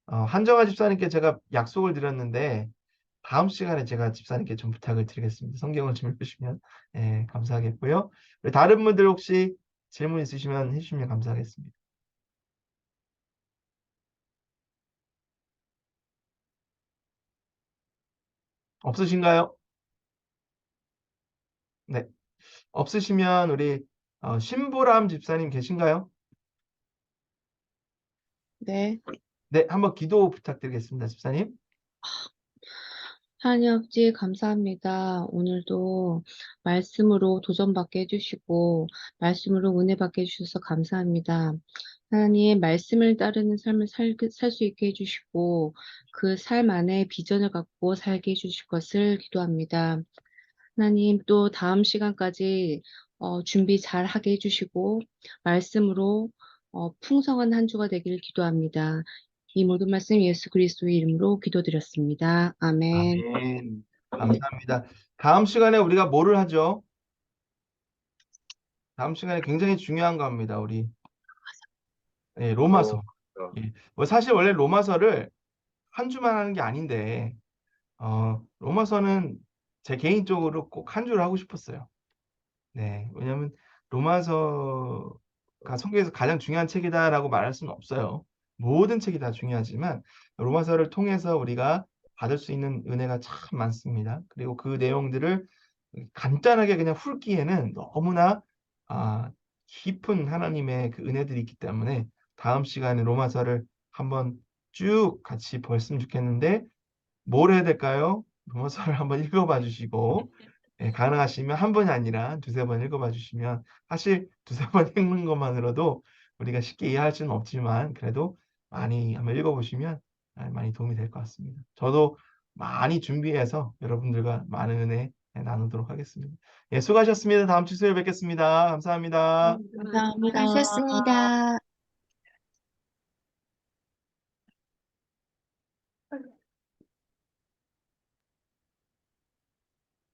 한정아 집사님께 제가 약속을 드렸는데 다음 시간에 제가 집사님께 좀 부탁을 드리겠습니다. 성경을 좀 읽으시면 감사하겠고요. 우리 다른 분들 혹시 질문 있으시면 해주시면 감사하겠습니다. 없으신가요? 네. 없으시면 우리 신보람 집사님 계신가요? 네. 네, 한번 기도 부탁드리겠습니다, 집사님. 하나님 아버지 감사합니다. 오늘도 말씀으로 도전받게 해주시고 말씀으로 은혜 받게 해주셔서 감사합니다. 하나님 말씀을 따르는 삶을 살 수 있게 해주시고 그 삶 안에 비전을 갖고 살게 해주실 것을 기도합니다. 하나님 또 다음 시간까지 준비 잘 하게 해주시고 말씀으로 풍성한 한 주가 되기를 기도합니다. 이 모든 말씀 예수 그리스도의 이름으로 기도드렸습니다. 아멘. 아멘. 감사합니다. 다음 시간에 우리가 뭐를 하죠? 다음 시간에 굉장히 중요한 겁니다, 우리. 네, 로마서. 예. 뭐 사실 원래 로마서를 한 주만 하는 게 아닌데, 로마서는 제 개인적으로 꼭 한 주를 하고 싶었어요. 네, 왜냐하면 로마서가 성경에서 가장 중요한 책이다라고 말할 수는 없어요. 모든 책이 다 중요하지만 로마서를 통해서 우리가 받을 수 있는 은혜가 참 많습니다. 그리고 그 내용들을 간단하게 그냥 훑기에는 너무나 깊은 하나님의 그 은혜들이 있기 때문에 다음 시간에 로마서를 한번 쭉 같이 보았으면 좋겠는데 뭘 해야 될까요? 로마서를 한번 읽어봐 주시고 가능하시면 한 번이 아니라 두세 번 읽어봐 주시면 사실 두세 번 읽는 것만으로도 우리가 쉽게 이해할 수는 없지만 그래도 많이 한번 읽어보시면 많이 도움이 될 것 같습니다. 저도 많이 준비해서 여러분들과 많은 은혜 나누도록 하겠습니다. 예, 수고하셨습니다. 다음 주 수요일 뵙겠습니다. 감사합니다. 감사합니다. 수고하셨습니다.